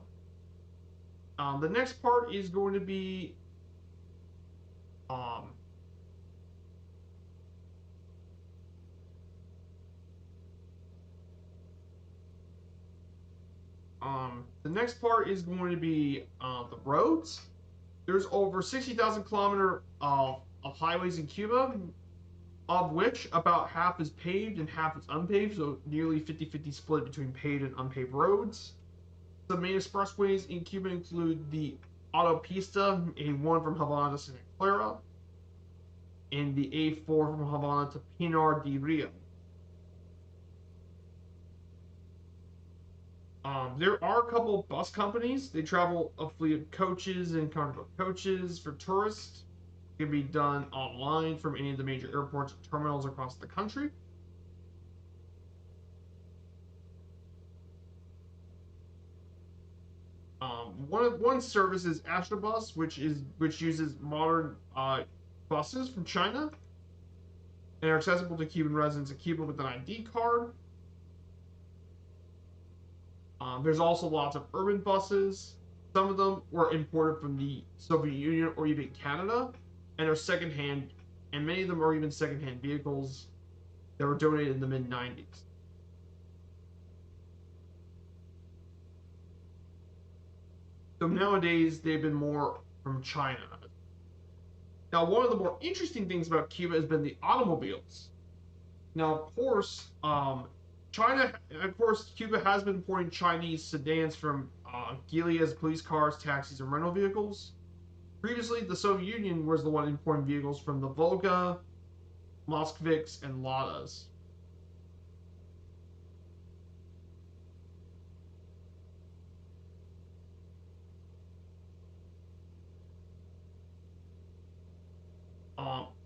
the next part is going to be um, the next part is going to be the roads. There's over 60,000 kilometers of highways in Cuba, of which about half is paved and half is unpaved, so nearly 50-50 split between paved and unpaved roads. The main expressways in Cuba include the Autopista A1 from Havana to Santa Clara and the A4 from Havana to Pinar del Rio. There are a couple of bus companies. They travel a fleet of coaches and carnival coaches for tourists. It can be done online from any of the major airports and terminals across the country. One service is Astrobus, which uses modern buses from China and are accessible to Cuban residents in Cuba with an ID card. There's also lots of urban buses. Some of them were imported from the Soviet Union or even Canada, and are secondhand, and many of them are even secondhand vehicles that were donated in the mid 90s. So nowadays they've been more from China. Now, one of the more interesting things about Cuba has been the automobiles. Now, of course, Cuba has been importing Chinese sedans from Geely as police cars, taxis, and rental vehicles. Previously, the Soviet Union was the one importing vehicles from the Volga, Moskviks, and Ladas.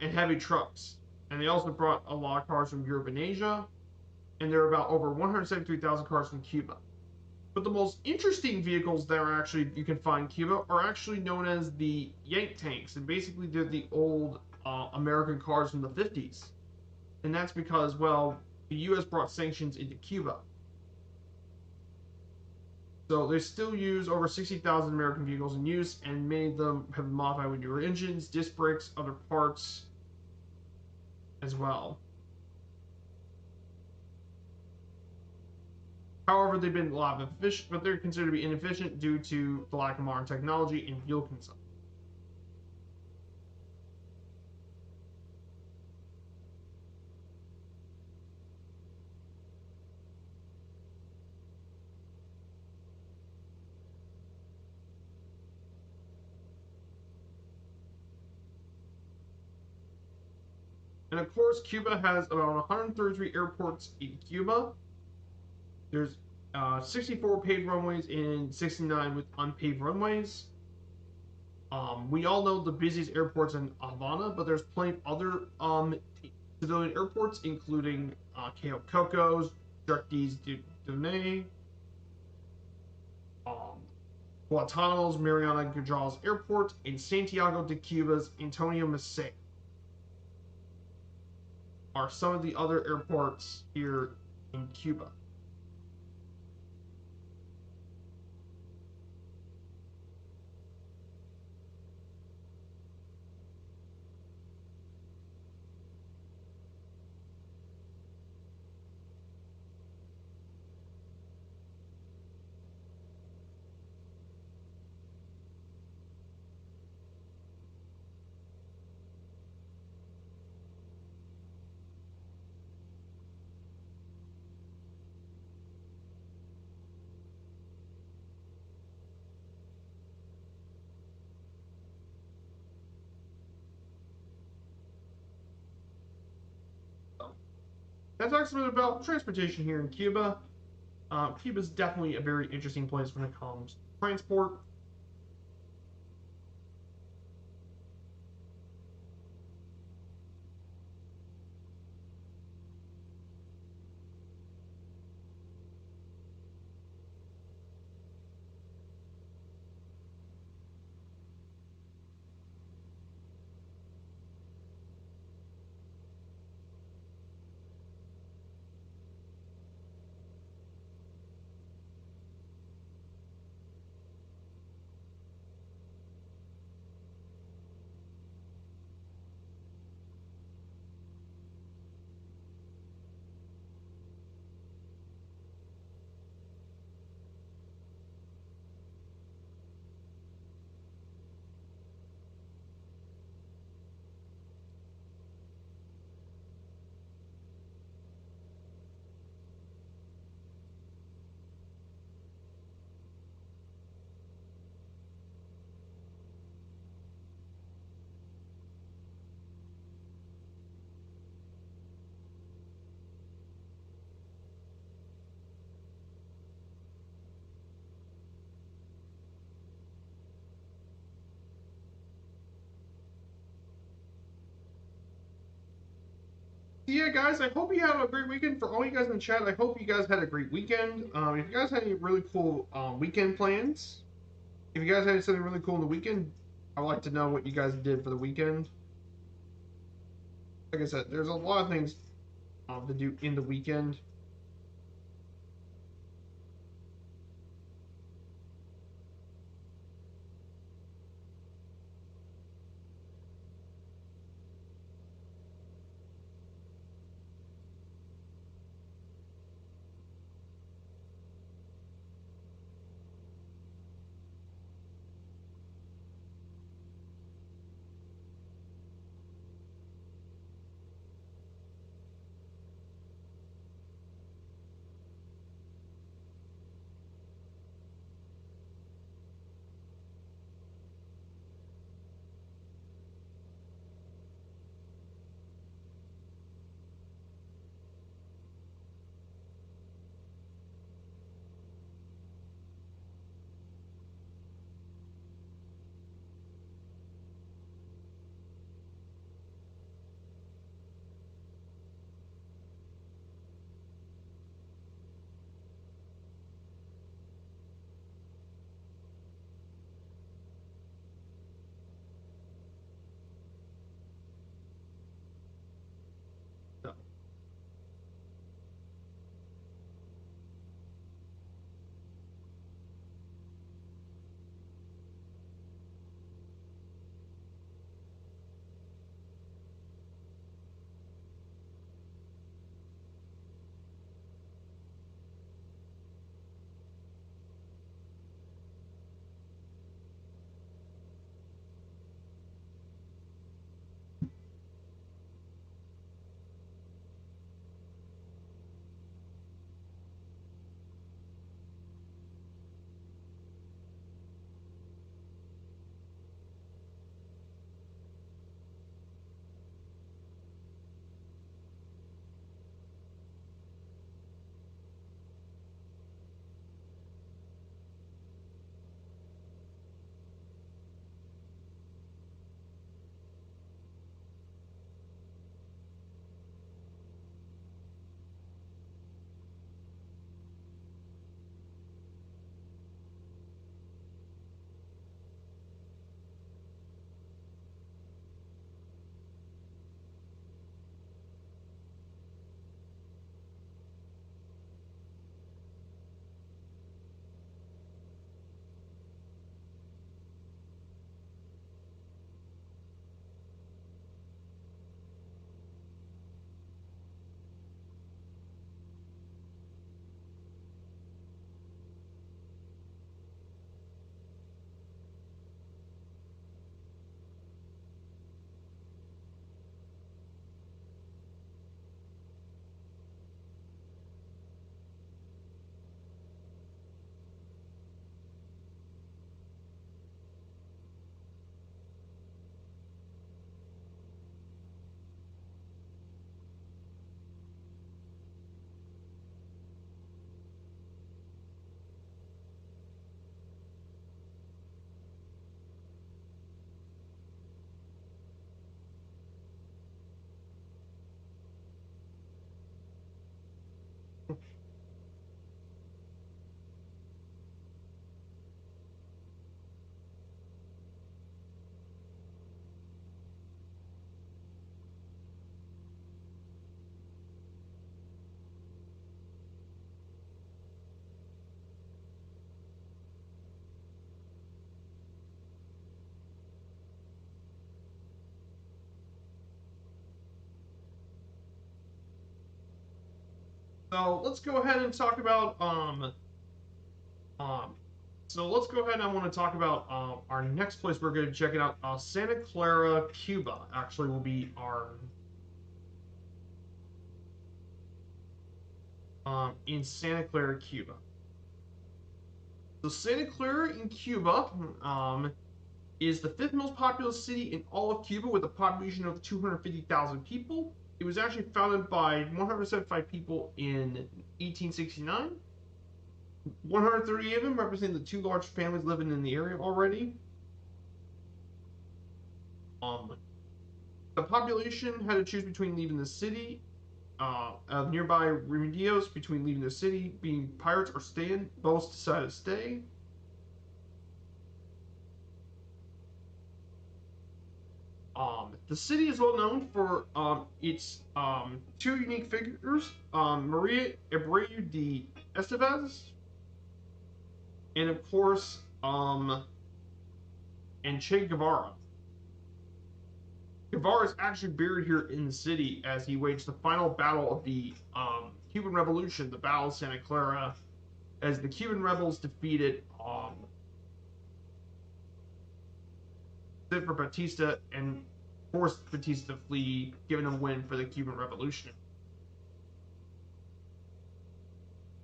And heavy trucks. And they also brought a lot of cars from Europe and Asia, and there are about over 173,000 cars from Cuba. But the most interesting vehicles that are actually you can find in Cuba are actually known as the Yank tanks, and basically they're the old American cars from the 50s. And that's because, well, the U.S. brought sanctions into Cuba. So they still use over 60,000 American vehicles in use, and many of them have been modified with newer engines, disc brakes, other parts as well. However, they've been a lot of efficient, but they're considered to be inefficient due to the lack of modern technology and fuel consumption. And of course, Cuba has about 133 airports in Cuba. There's 64 paved runways and 69 with unpaved runways. We all know the busiest airports in Havana, but there's plenty of other civilian airports, including Cayo Cocos, Jacques Dune, um, Guantanamo's Mariana Gonzalez Airport, and Santiago de Cuba's Antonio Macei are some of the other airports here in Cuba. that talks a bit about transportation here in Cuba. Cuba is definitely a very interesting place when it comes to transport. Yeah, guys, I hope you have a great weekend. For all you guys in the chat, I hope you guys had a great weekend. If you guys had any really cool weekend plans, if you guys had something really cool in the weekend, I'd like to know what you guys did for the weekend. Like I said, there's a lot of things to do in the weekend. So let's go ahead and talk about um so let's go ahead and I want to talk about our next place we're going to check it out. Santa Clara, Cuba actually will be our in Santa Clara, Cuba. So Santa Clara in Cuba is the fifth most populous city in all of Cuba with a population of 250,000 people. It was actually founded by 175 people in 1869. 130 of them represent the two large families living in the area already. Um, the population had to choose between leaving the city of nearby Remedios, between leaving the city, being pirates, or staying. Both decided to stay. The city is well known for its two unique figures, Maria Abreu de Estevez, and of course, and Che Guevara. Guevara is actually buried here in the city as he waged the final battle of the Cuban Revolution, the Battle of Santa Clara, as the Cuban rebels defeated for Batista and forced Batista to flee, giving him a win for the Cuban Revolution.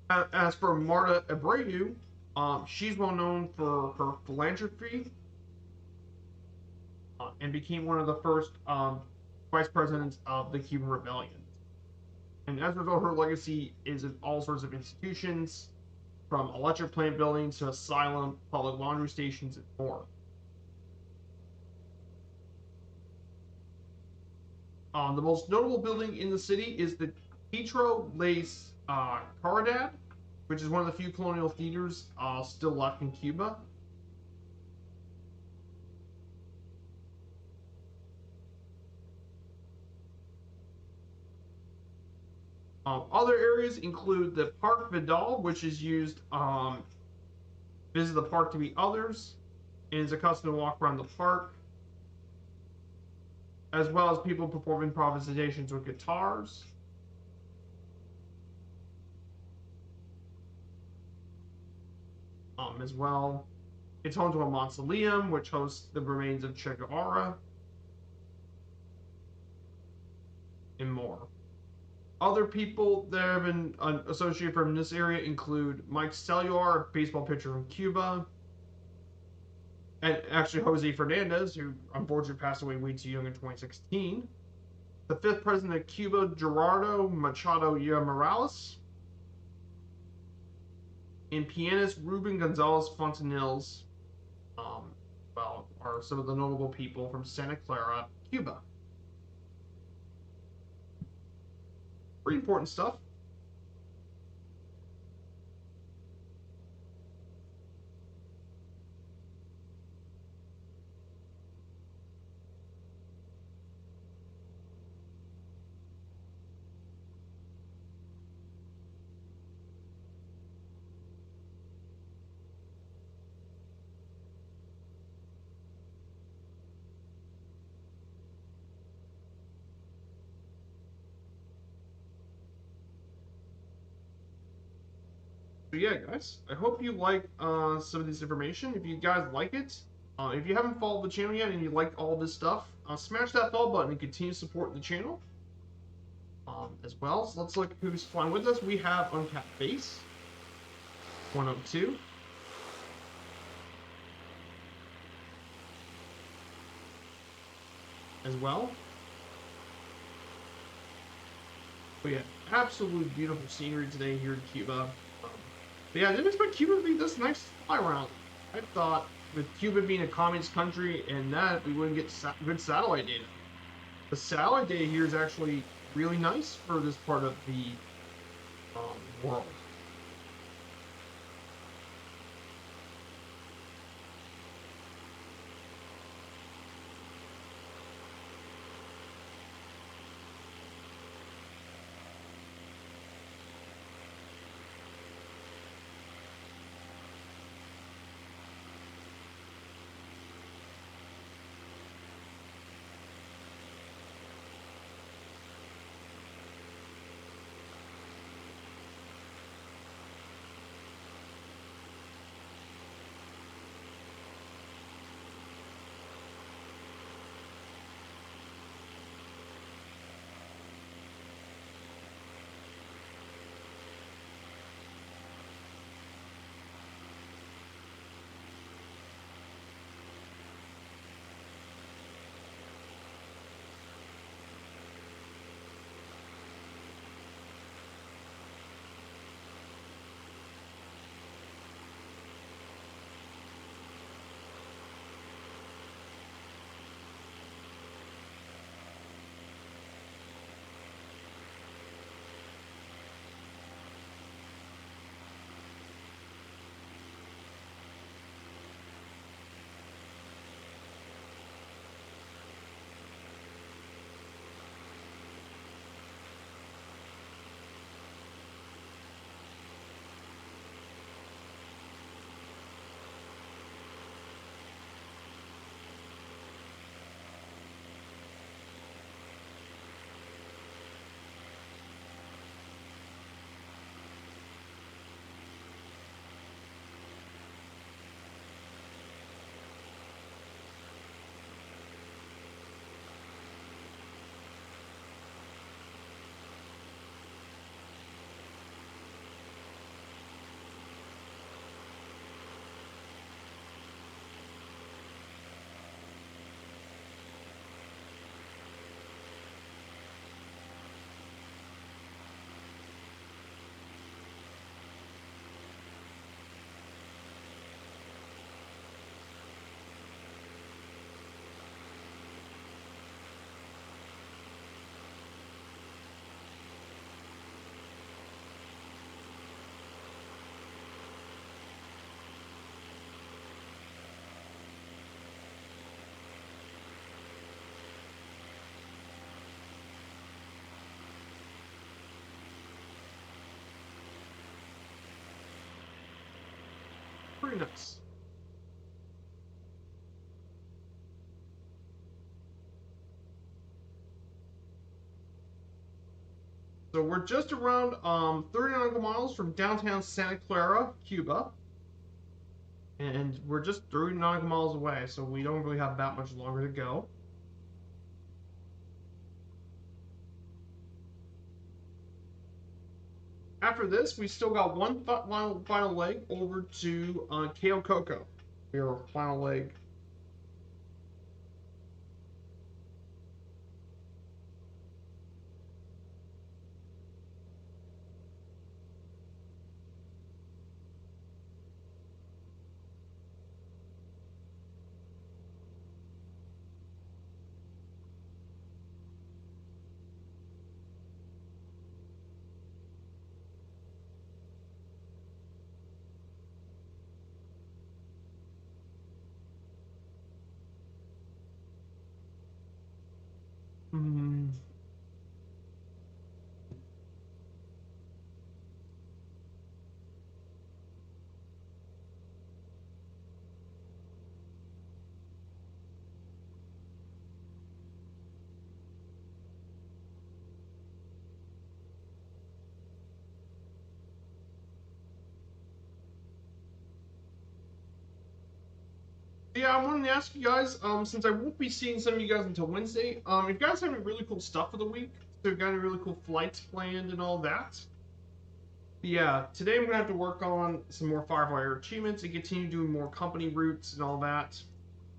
As for Marta Abreu, she's well known for her philanthropy and became one of the first vice presidents of the Cuban Rebellion. And as a result, her legacy is in all sorts of institutions, from electric plant buildings to asylum, public laundry stations, and more. The most notable building in the city is the Teatro Les Caridad, which is one of the few colonial theaters still left in Cuba. Other areas include the Park Vidal, which is used visit the park to meet others, and is accustomed to walk around the park, as well as people perform improvisations with guitars. As well, it's home to a mausoleum, which hosts the remains of Che Guevara, and more. Other people that have been associated from this area include Mike Cellular, a baseball pitcher from Cuba, and actually Jose Fernandez, who unfortunately passed away way too young in 2016. The fifth president of Cuba, Gerardo Machado Morales, and pianist Ruben Gonzalez Fontanilles, are some of the notable people from Santa Clara, Cuba. Pretty important stuff. So yeah, guys, I hope you like some of this information. If you guys like it, if you haven't followed the channel yet and you like all this stuff, smash that follow button and continue supporting the channel as well. So let's look who's flying with us. We have Uncapped Base, 102. As well. We have absolutely beautiful scenery today here in Cuba. But yeah, I didn't expect Cuba to be this nice to fly around. I thought with Cuba being a communist country and that we wouldn't get good satellite data. The satellite data here is actually really nice for this part of the world. Pretty nice. So we're just around 30 nautical miles from downtown Santa Clara, Cuba. And we're just 30 nautical miles away, so we don't really have that much longer to go. After this, we still got one final leg over to Cayo Coco. Your final leg. Hmm. Yeah, I wanted to ask you guys, since I won't be seeing some of you guys until Wednesday, if you guys have any really cool stuff for the week, so you got any really cool flights planned and all that. But yeah, today I'm gonna have to work on some more Firefire achievements and continue doing more company routes and all that.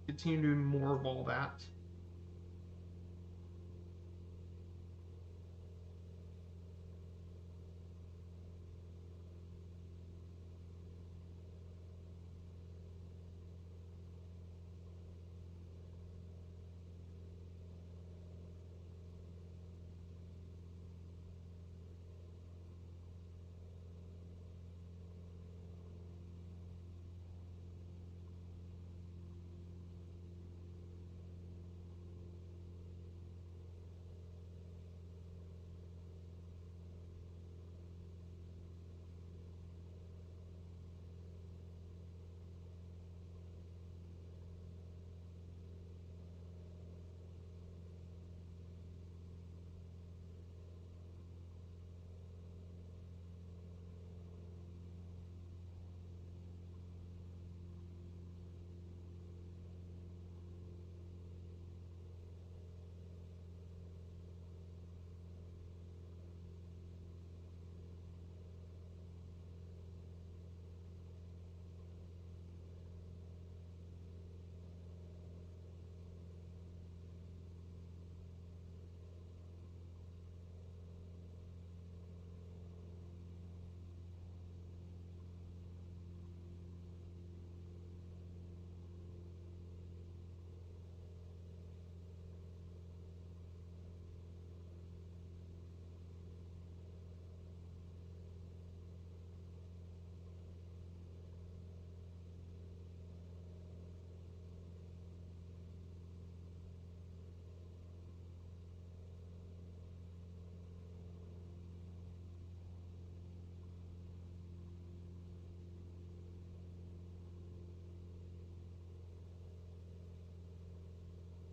Continue doing more of all that.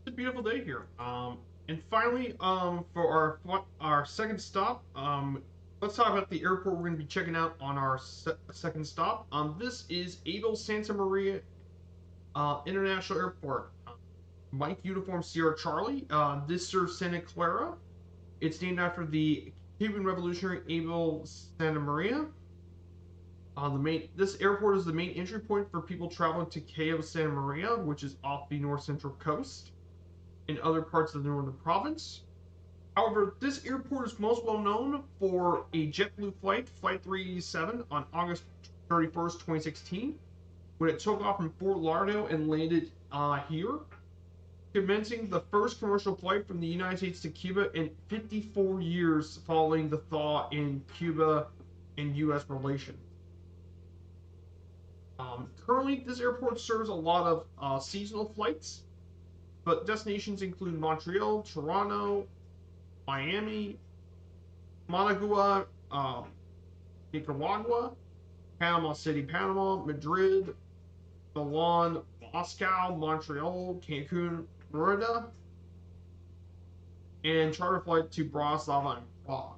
It's a beautiful day here. And finally, for our second stop, let's talk about the airport we're going to be checking out on our second stop. This is Abel Santa Maria International Airport. Mike Uniform Sierra Charlie. This serves Santa Clara. It's named after the Cuban revolutionary Abel Santa Maria. This airport is the main entry point for people traveling to Cayo Santa Maria, which is off the north central coast in other parts of the northern province. However, this airport is most well known for a JetBlue flight, Flight 387, on August 31st, 2016, when it took off from Fort Lauderdale and landed here, commencing the first commercial flight from the United States to Cuba in 54 years following the thaw in Cuba and U.S. relations. Currently, this airport serves a lot of seasonal flights, but destinations include Montreal, Toronto, Miami, Managua, Nicaragua, Panama City, Panama, Madrid, Milan, Moscow, Montreal, Cancun, Merida, and charter flight to Bratislava and Prague.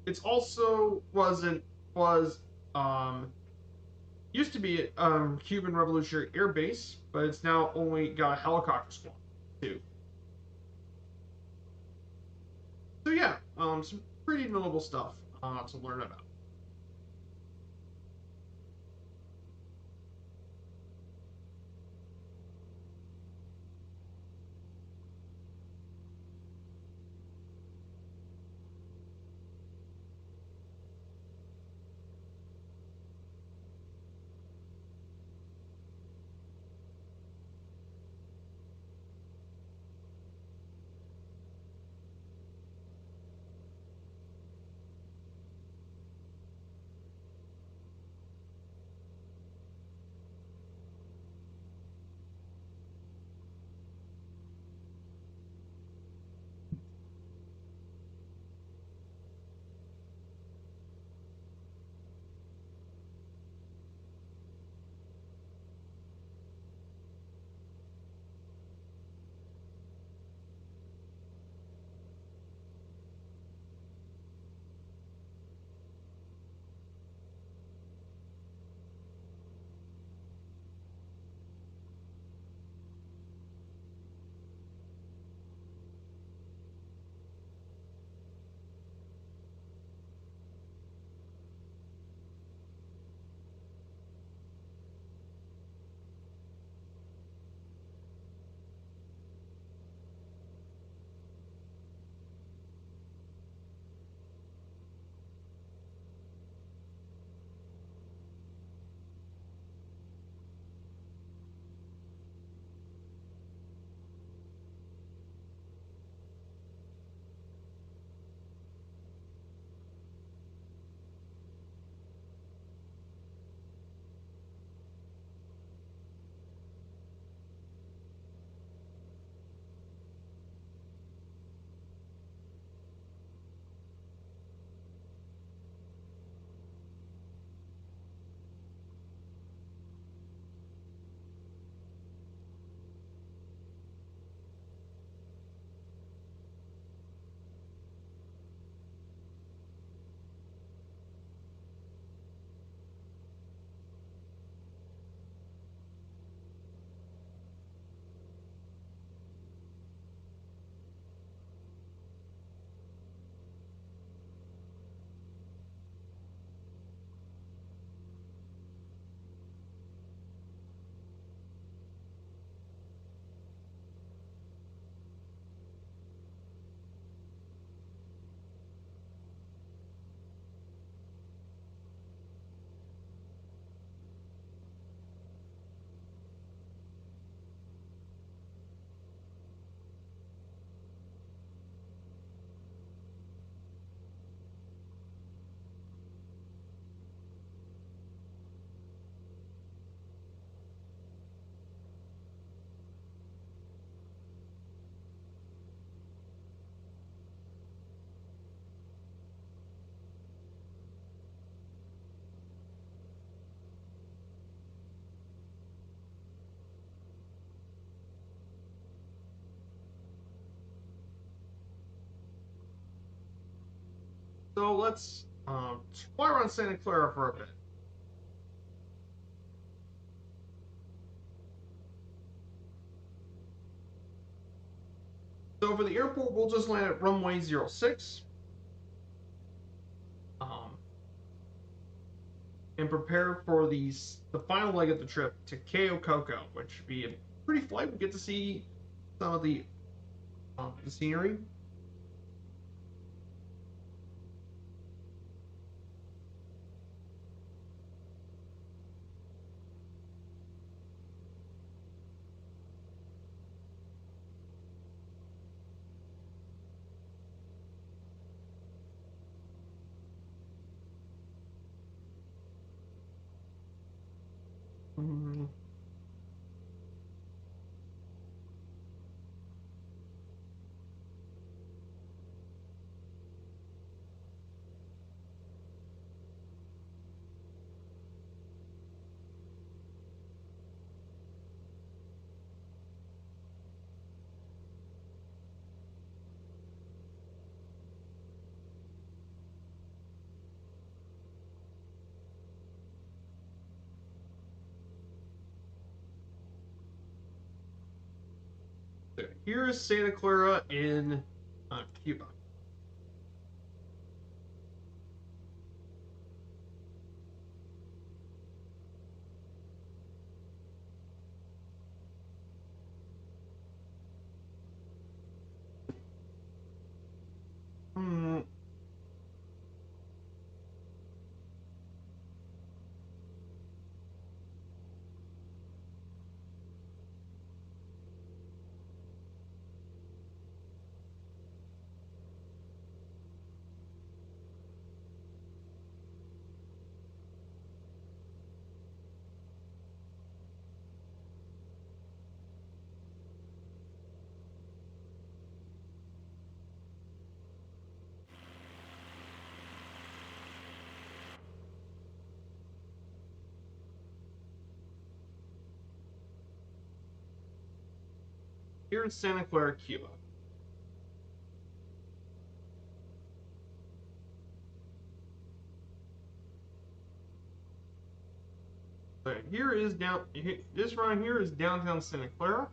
It's also was used to be Cuban Revolutionary Air Base, but it's now only got a helicopter squad too. So yeah, some pretty notable stuff to learn about. So let's fly around Santa Clara for a bit. So for the airport, we'll just land at runway 06 um, and prepare for the final leg of the trip to Cayo Coco, which should be a pretty flight. We get to see some of the scenery. Mm, So here is Santa Clara in Cuba. Hmm. Here in Santa Clara, Cuba. So here is this right here is downtown Santa Clara.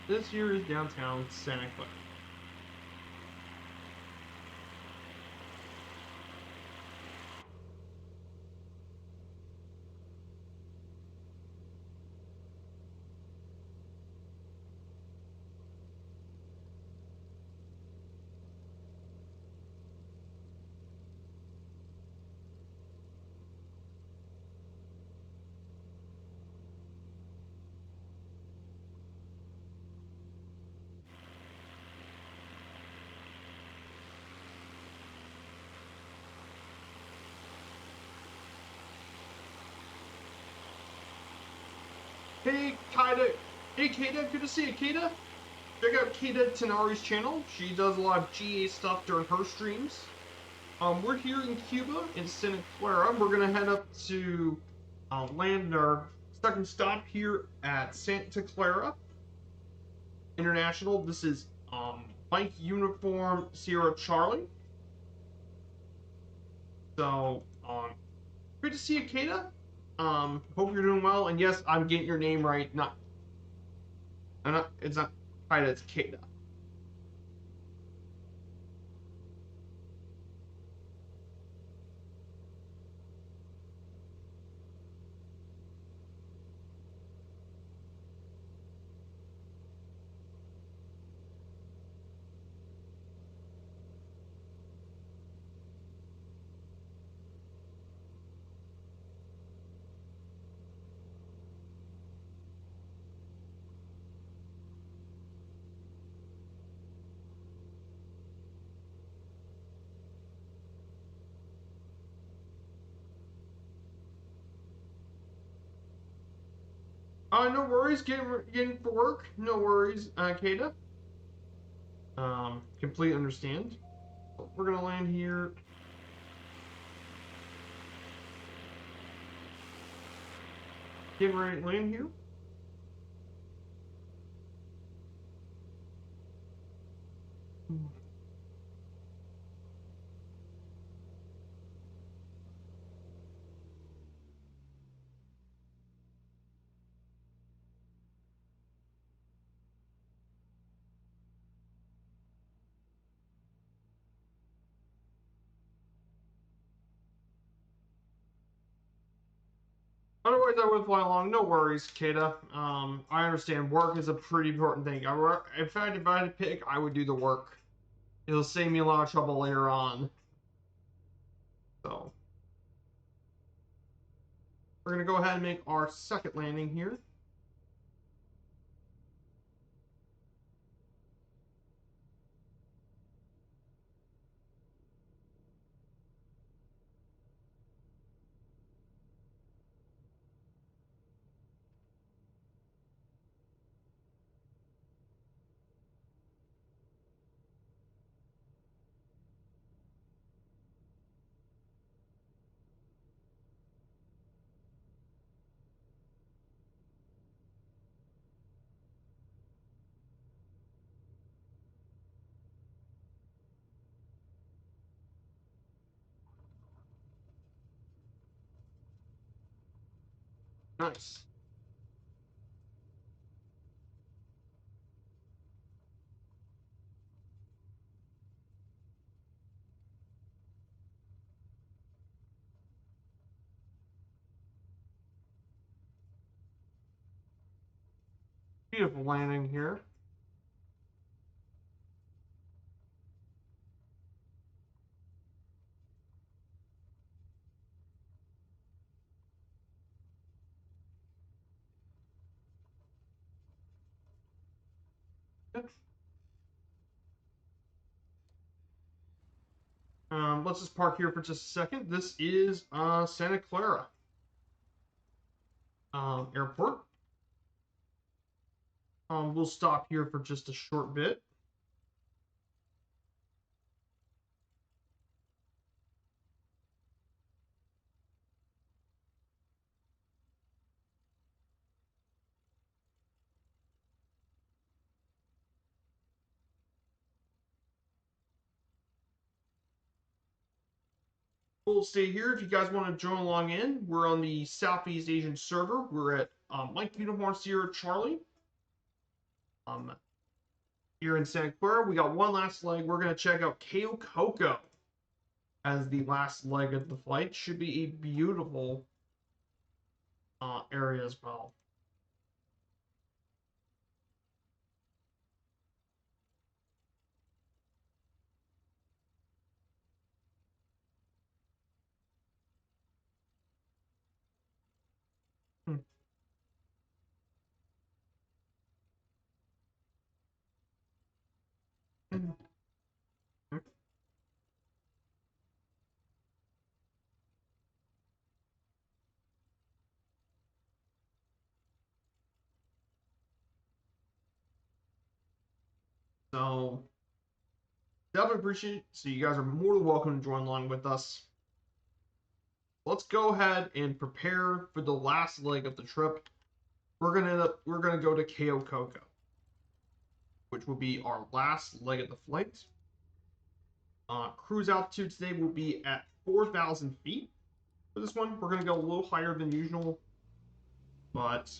This here is downtown Santa Clara. Hey, Kaida. Hey, Kaida. Good to see you, Kaida. Check out Kaida Tenari's channel. She does a lot of GA stuff during her streams. We're here in Cuba, in Santa Clara. We're gonna head up to land our second stop here at Santa Clara International. This is Mike Uniform Sierra Charlie. So, great to see you, Kata. Hope you're doing well. And yes, I'm getting your name right. It's not Kata, it's Kata. No worries. Getting for work. No worries, Kata. Completely understand. We're gonna land here. Getting ready to land here. Otherwise, I would fly along. No worries, Kata. I understand work is a pretty important thing. In fact, if I had to pick, I would do the work. It'll save me a lot of trouble later on. So, we're gonna go ahead and make our second landing here. Nice. Beautiful landing here. Let's just park here for just a second. This is Santa Clara Airport. We'll stop here for just a short bit. We'll stay here if you guys want to join along in. We're on the Southeast Asian server. We're at Mike Uniform Sierra Charlie. Here in Santa Clara, we got one last leg. We're going to check out Cayo Coco as the last leg of the flight. Should be a beautiful area as well. Hmm. So definitely appreciate it. So you guys are more than welcome to join along with us. Let's go ahead and prepare for the last leg of the trip. We're gonna go to Cayo Coco, which will be our last leg of the flight. Cruise altitude today will be at 4,000 feet. For this one, we're gonna go a little higher than usual, but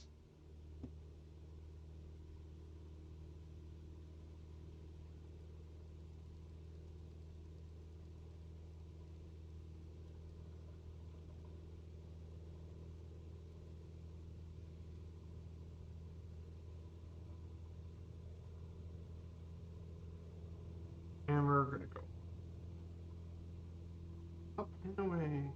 and we're gonna go up and away.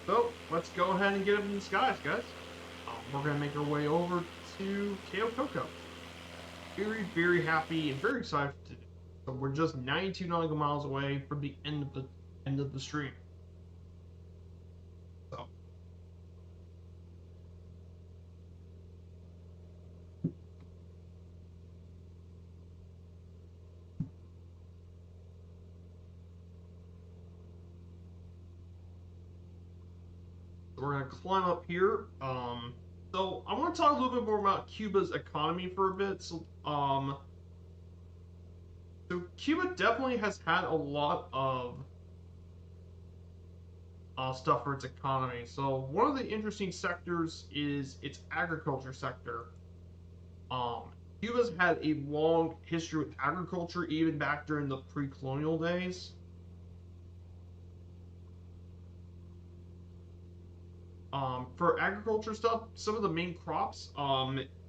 So let's go ahead and get up in the skies, guys. We're gonna make our way over to Cayo Coco. Very, very happy and very excited to do. So we're just 92 nautical miles away from the end of the stream. So we're gonna climb up here. So I want to talk a little bit more about Cuba's economy for a bit. So Cuba definitely has had a lot of stuff for its economy. So one of the interesting sectors is its agriculture sector. Um, Cuba's had a long history with agriculture, even back during the pre-colonial days. For agriculture stuff, some of the main crops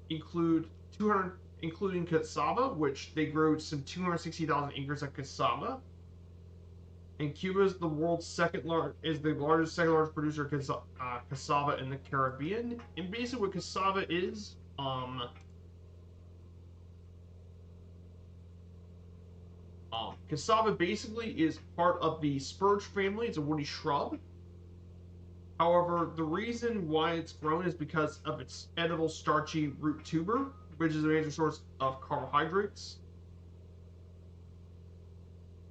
include 200, including cassava, which they grow some 260,000 acres of cassava. And Cuba is the world's second largest producer of cassava in the Caribbean. And basically, what cassava is, cassava basically is part of the spurge family. It's a woody shrub. However, the reason why it's grown is because of its edible starchy root tuber, which is a major source of carbohydrates.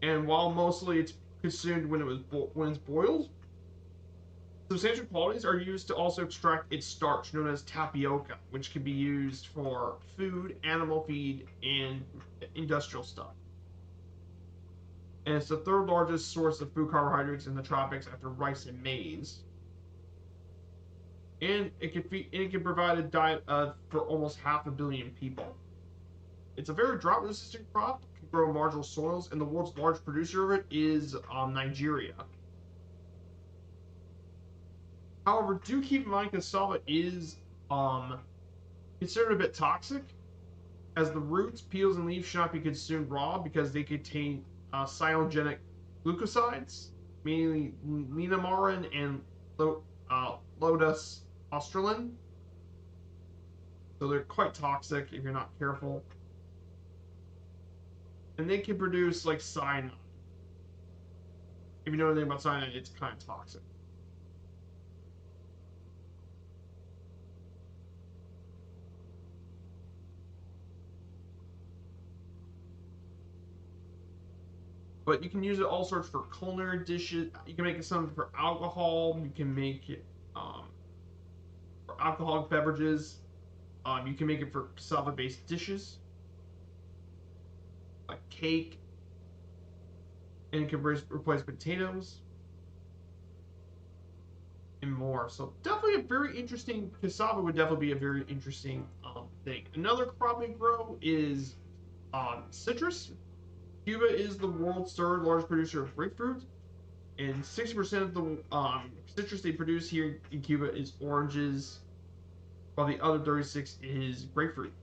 And while mostly it's consumed when it's boiled, substantial qualities are used to also extract its starch, known as tapioca, which can be used for food, animal feed, and industrial stuff. And it's the third largest source of food carbohydrates in the tropics after rice and maize. And it can provide a diet for almost 500,000,000 people. It's a very drought-resistant crop, can grow in marginal soils, and the world's largest producer of it is Nigeria. However, do keep in mind cassava is considered a bit toxic, as the roots, peels, and leaves should not be consumed raw because they contain cyanogenic glucosides, mainly linamarin and Lotus australin. So they're quite toxic if you're not careful. And they can produce like cyanide. If you know anything about cyanide, it's kind of toxic. But you can use it all sorts for culinary dishes. You can make it something for alcohol. You can make it for alcoholic beverages. You can make it for cassava-based dishes, like cake, and it can replace potatoes and more. So definitely a very interesting, cassava would definitely be a very interesting thing. Another crop we grow is citrus. Cuba is the world's third largest producer of grapefruit, and 60% of the citrus they produce here in Cuba is oranges, while the other 36 is grapefruit.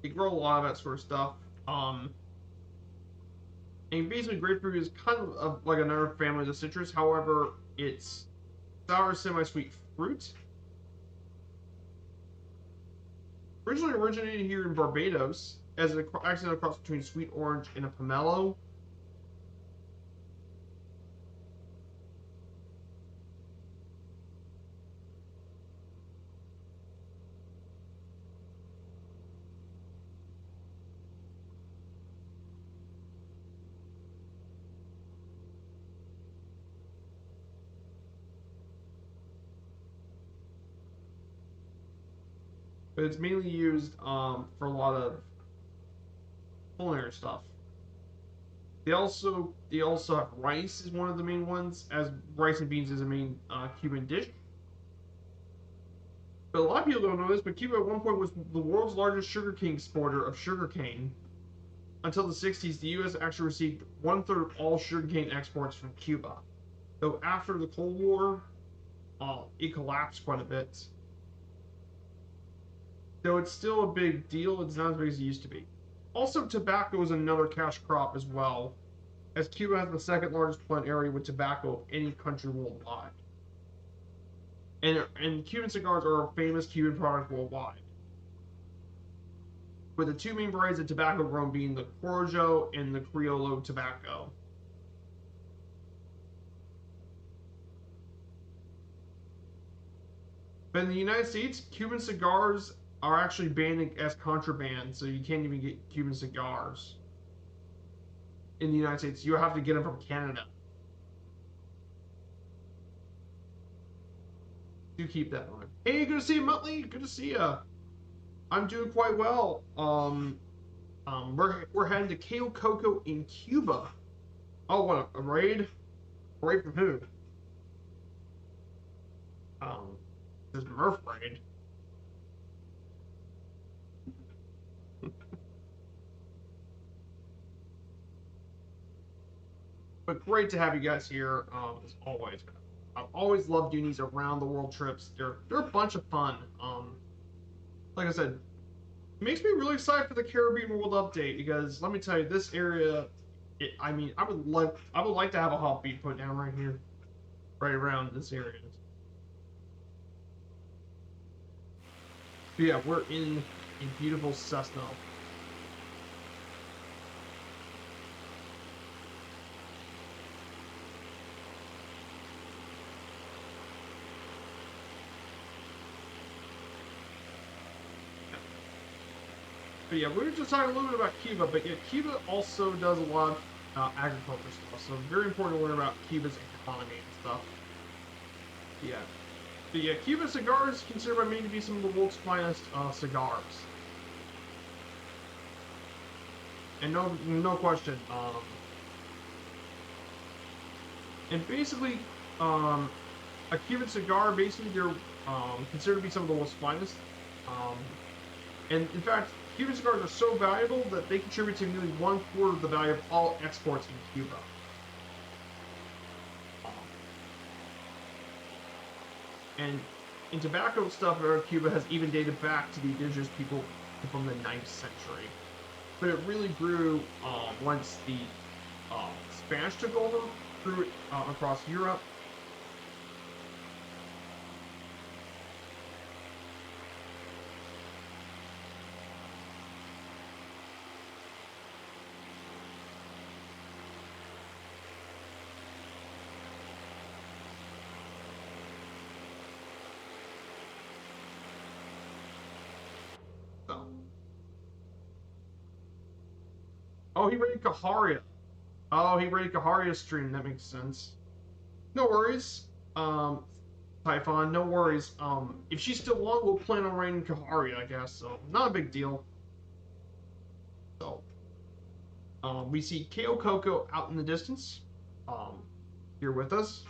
They grow a lot of that sort of stuff. And basically, grapefruit is kind of like another family of the citrus. However, it's sour, semi-sweet fruit. Originally originated here in Barbados as an accidental cross between sweet orange and a pomelo. But it's mainly used for a lot of culinary stuff. They also have rice as one of the main ones, as rice and beans is a main Cuban dish. But a lot of people don't know this, but Cuba at one point was the world's largest sugarcane exporter of sugarcane. Until the 60s, the U.S. actually received one-third of all sugarcane exports from Cuba. Though after the Cold War, it collapsed quite a bit. Though it's still a big deal, it's not as big as it used to be. Also, tobacco is another cash crop as well, as Cuba has the second largest plant area with tobacco of any country worldwide. And Cuban cigars are a famous Cuban product worldwide, with the two main varieties of tobacco grown being the Corojo and the Criollo tobacco. But in the United States, Cuban cigars are actually banned as contraband, so you can't even get Cuban cigars in the United States. You have to get them from Canada. Do keep that in mind. Hey, good to see you, Muttley. Good to see you. I'm doing quite well. We're heading to Cayo Coco in Cuba. Oh, what a raid! A raid from who? This Murph raid. But great to have you guys here, as always. I've always loved doing these around the world trips. They're a bunch of fun. Like I said, it makes me really excited for the Caribbean World Update because let me tell you, this area. I mean, I would like to have a hot beat put down right here, right around this area. But yeah, we're in a beautiful Cessna. But yeah, we were just talking a little bit about Cuba, but yeah, Cuba also does a lot of agriculture stuff, so very important to learn about Cuba's economy and stuff. Yeah. But yeah, Cuban cigars is considered by many to be some of the world's finest cigars. And no question. And basically, a Cuban cigar, basically, they're considered to be some of the world's finest. Um, and in fact, Cuban cigars are so valuable that they contribute to nearly 1/4 of the value of all exports in Cuba. And in tobacco stuff, Cuba has even dated back to the indigenous people from the 9th century. But it really grew once the Spanish took over, grew across Europe. So. Oh, he raided Cajaria. Oh, he raided Cajaria's stream. That makes sense. No worries. Typhon, no worries. If she's still on, we'll plan on raiding Cajaria, I guess. So, not a big deal. So, we see Ko Coco out in the distance. Here with us.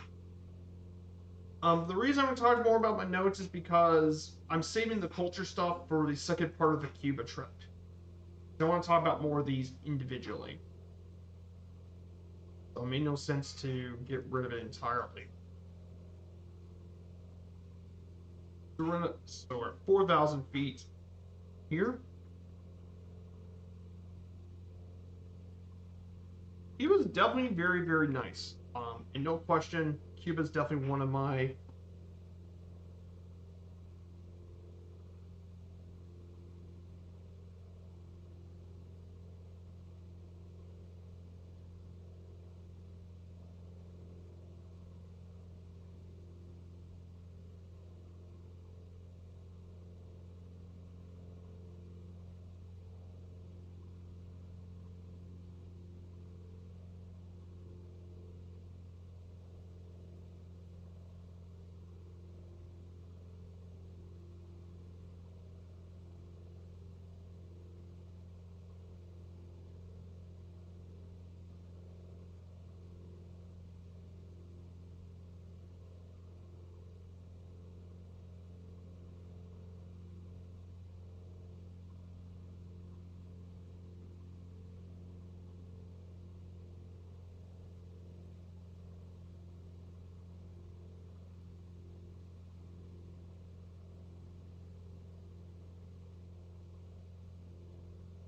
The reason I'm going to talk more about my notes is because I'm saving the culture stuff for the second part of the Cuba trip. I want to talk about more of these individually. So it made no sense to get rid of it entirely. So we're at 4,000 feet here. Cuba's definitely very, very nice. And no question, Cuba's definitely one of my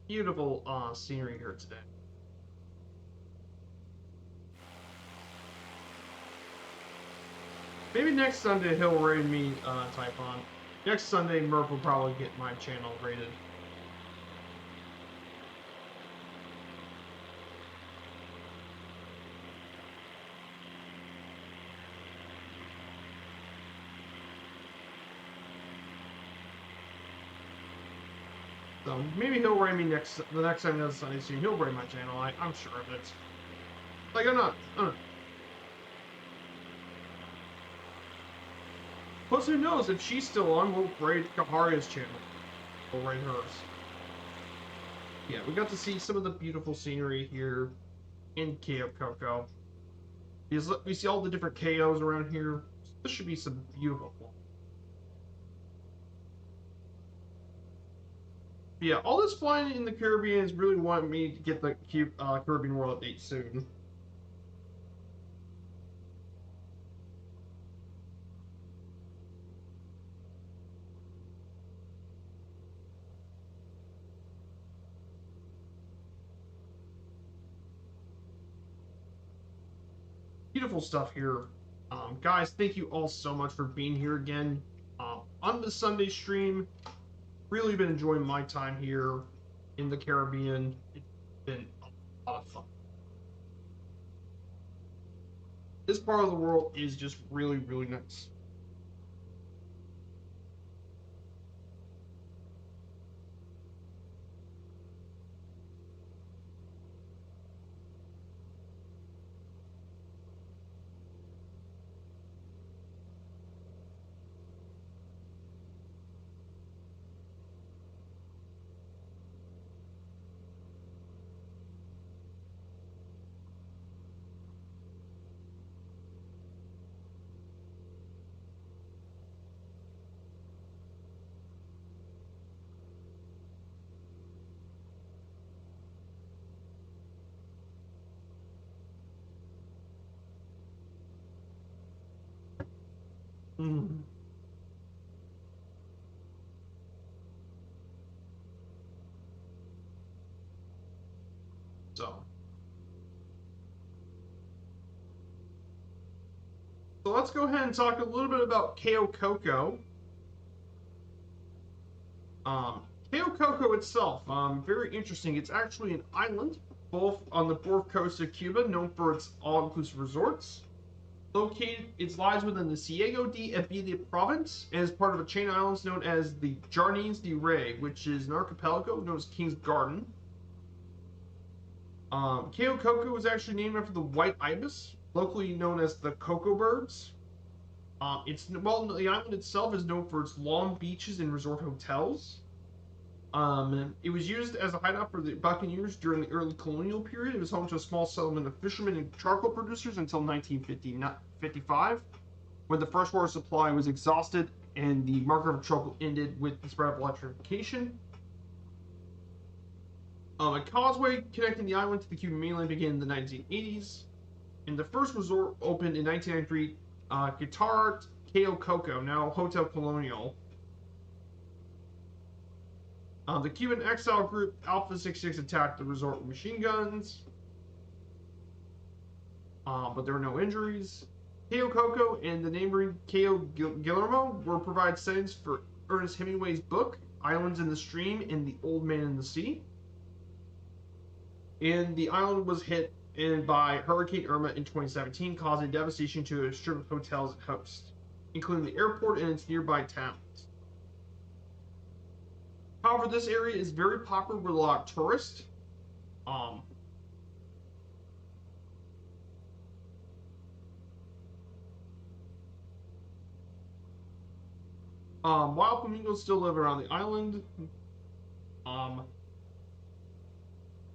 beautiful scenery here today. Maybe next Sunday he'll raid me, Typhon. Next Sunday, Murph will probably get my channel rated. So maybe he'll raid me the next time he does Sunday stream. He'll raid my channel. I'm sure of it. Like I'm not. Plus, who knows if she's still on? We'll raid Cajaria's channel. We'll raid hers. Yeah, we got to see some of the beautiful scenery here in Ko Coco. We see all the different KOs around here. This should be some beautiful fun. Yeah, all this flying in the Caribbean is really wanting me to get the Caribbean World Update soon. Beautiful stuff here. Guys, thank you all so much for being here again on the Sunday stream. really been enjoying my time here in the Caribbean. It's been a lot of fun. This part of the world is just really, really nice. Mm. So, so let's go ahead and talk a little bit about Cayo Coco. Um, Cayo Coco itself, very interesting. It's actually an island, both on the fourth coast of Cuba, known for its all-inclusive resorts. Located, it lies within the Ciego de Ávila province and is part of a chain of islands known as the Jardins de Rey, which is an archipelago known as King's Garden. Cayo Coco was actually named after the white ibis, locally known as the cocoa birds. The island itself is known for its long beaches and resort hotels. It was used as a hideout for the buccaneers during the early colonial period. It was home to a small settlement of fishermen and charcoal producers until 1955, when the freshwater supply was exhausted and the market of charcoal ended with the spread of electrification. A causeway connecting the island to the Cuban mainland began in the 1980s, and the first resort opened in 1993, Guitar Cayo Coco, now Hotel Colonial. The Cuban exile group Alpha 66 attacked the resort with machine guns, but there were no injuries. Cayo Coco and the neighboring Cayo Guillermo were provided settings for Ernest Hemingway's book, Islands in the Stream and The Old Man in the Sea. And the island was hit by Hurricane Irma in 2017, causing devastation to a strip of hotels it hosts, including the airport and its nearby towns. However, this area is very popular with a lot of tourists. Um, Wild flamingos still live around the island. Um,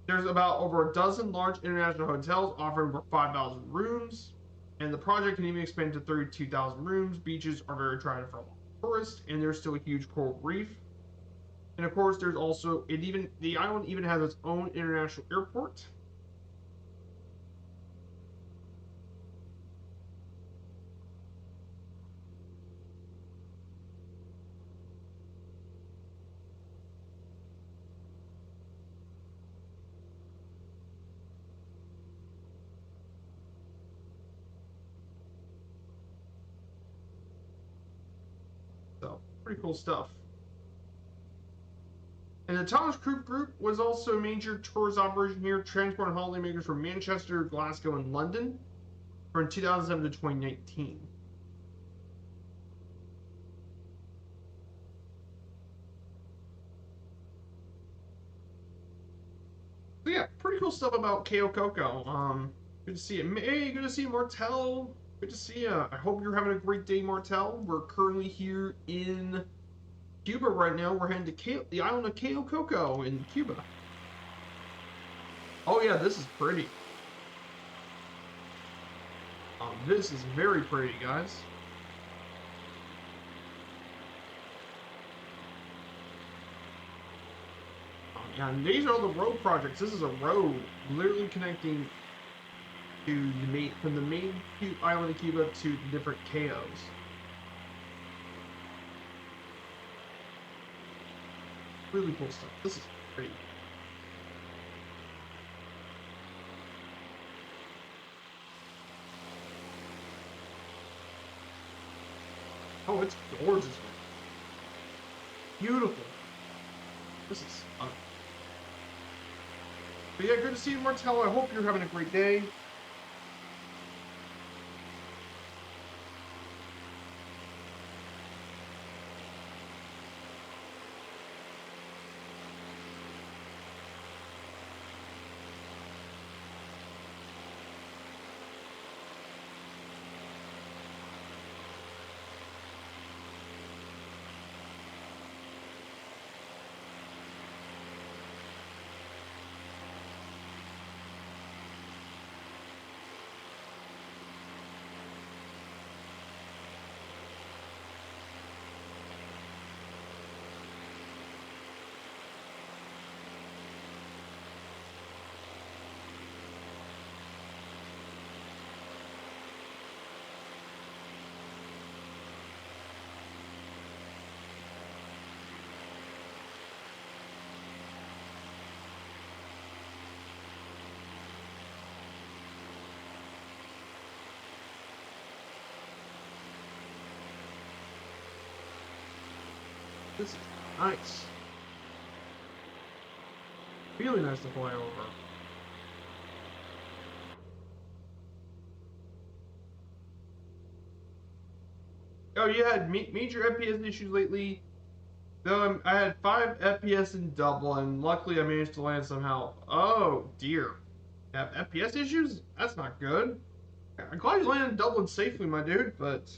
there's about over a dozen large international hotels offering over 5,000 rooms, and the project can even expand to 32,000 rooms. Beaches are very attractive for tourists, and there's still a huge coral reef. And of course, there's also the island even has its own international airport. So pretty cool stuff. And the Thomas Cook Group was also a major tourist operation here, transporting holidaymakers from Manchester, Glasgow, and London from 2007 to 2019. So yeah, pretty cool stuff about Cayo Coco. Good to see you. Hey, good to see you, Martel. Good to see you. I hope you're having a great day, Martel. We're currently here in Cuba right now. We're heading to the island of Cayo Coco in Cuba. Oh yeah, this is pretty. This is very pretty, guys. Yeah, and these are all the road projects. This is a road literally connecting to from the main island of Cuba to the different Cayos. Really cool stuff. This is great. Oh, it's gorgeous, man. Beautiful. This is fun. But yeah, good to see you, Martello. I hope you're having a great day. This is nice. Really nice to fly over. Oh, you had major FPS issues lately. Though I had 5 FPS in Dublin. Luckily, I managed to land somehow. Oh dear. Have FPS issues? That's not good. I'm glad you landed in Dublin safely, my dude. But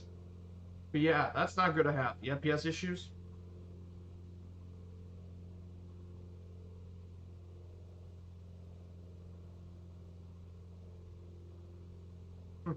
yeah, that's not good to have. The FPS issues. Hmm.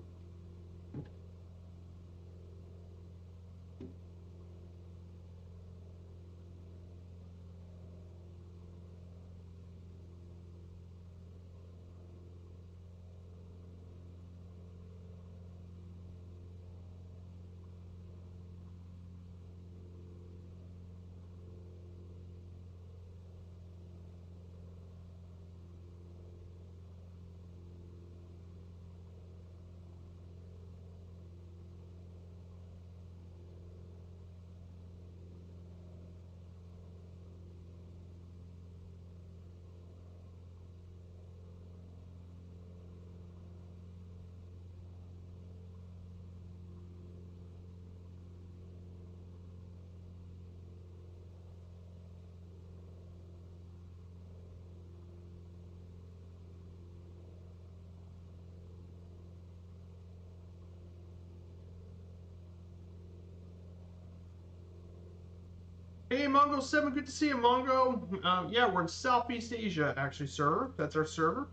Hey, Mongo7, good to see you, Mongo. Yeah, we're in Southeast Asia, actually, sir. That's our server.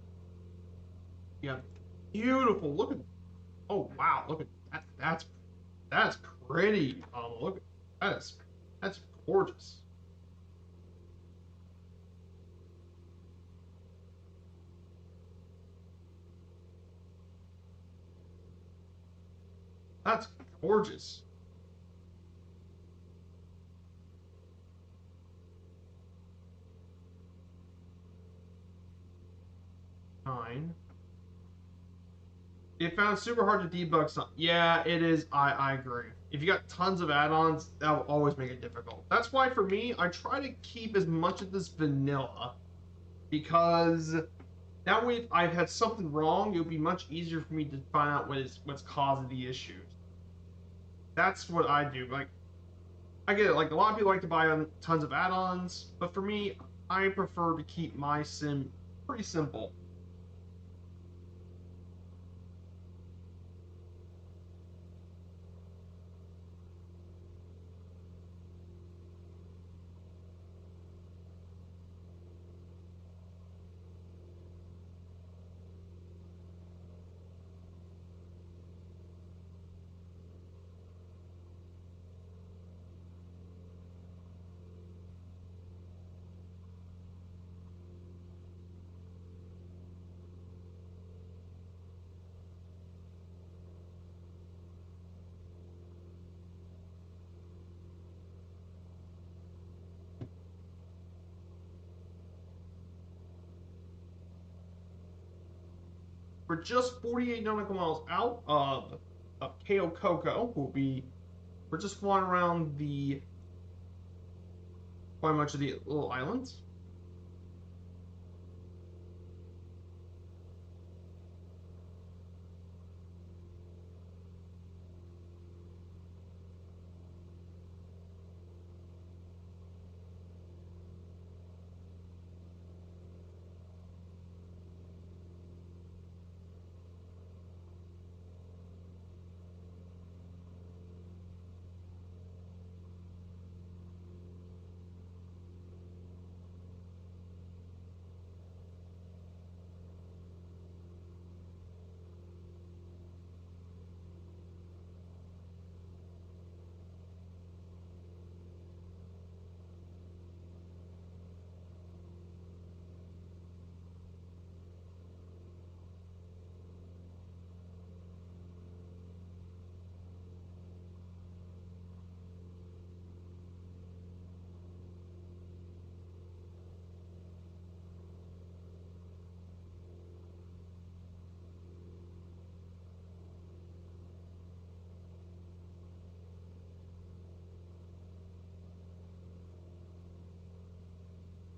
Yeah, beautiful. Look at. Oh wow, look at that. That's pretty. Look, that's gorgeous. That's gorgeous. Fine. It found super hard to debug some. Yeah, it is. I agree. If you got tons of add-ons, that will always make it difficult. That's why for me, I try to keep as much of this vanilla because that way, if I've had something wrong, it would be much easier for me to find out what's causing the issues. That's what I do. Like, I get it. Like, a lot of people like to buy on tons of add-ons, but for me, I prefer to keep my sim pretty simple. We're just 48 nautical miles out of Kao Koko. We're just flying around the quite much of the little islands.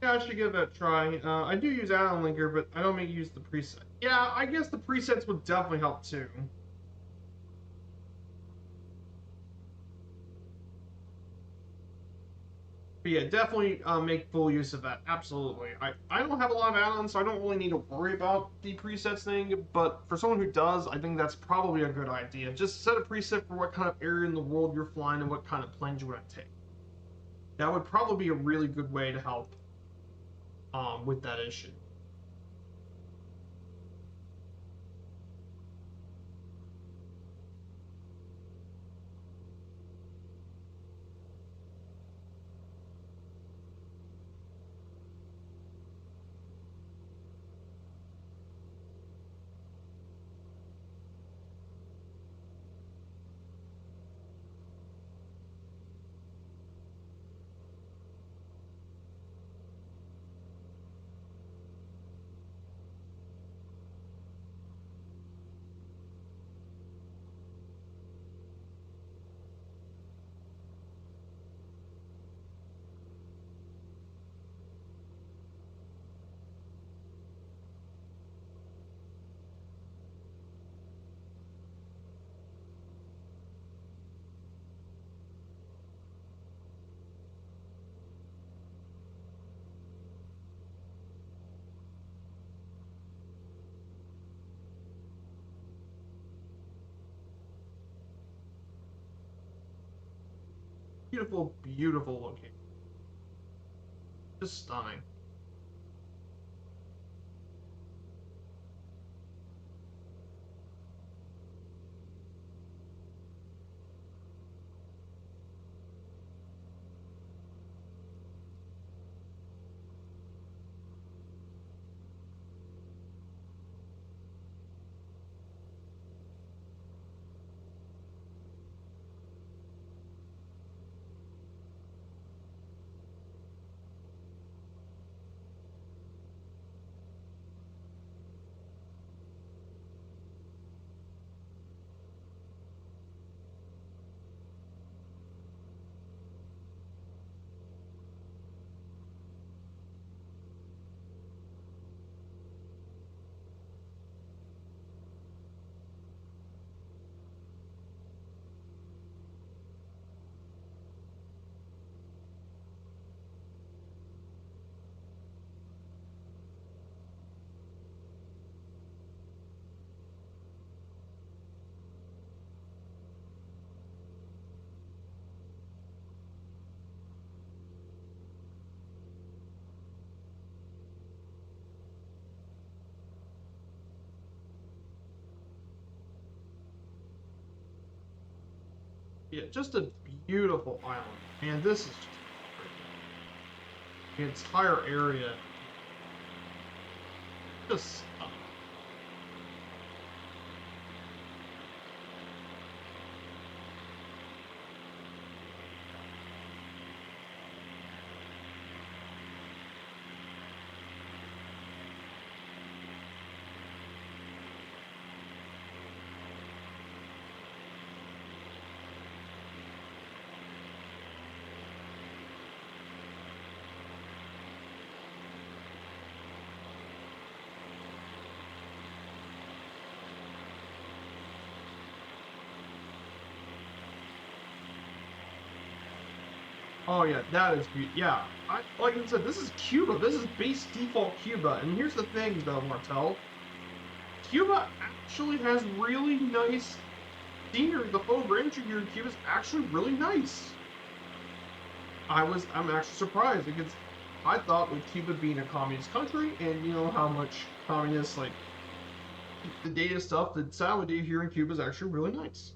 Yeah, I should give that a try. I do use add-on linker, but I don't make use the preset. Yeah, I guess the presets would definitely help too. But yeah, definitely make full use of that. Absolutely. I don't have a lot of add-ons, so I don't really need to worry about the presets thing. But for someone who does, I think that's probably a good idea. Just set a preset for what kind of area in the world you're flying and what kind of planes you want to take. That would probably be a really good way to help with that issue. Beautiful, beautiful location. Just stunning. Yeah, just a beautiful island. Man, this is just the entire area. Just stunning. Oh yeah, that is yeah. Like I said, this is Cuba. This is base default Cuba. And here's the thing, though, Martel. Cuba actually has really nice scenery. The photo imagery here in Cuba is actually really nice. I'm actually surprised because I thought with Cuba being a communist country and you know how much communists like the data stuff, the satellite data here in Cuba is actually really nice.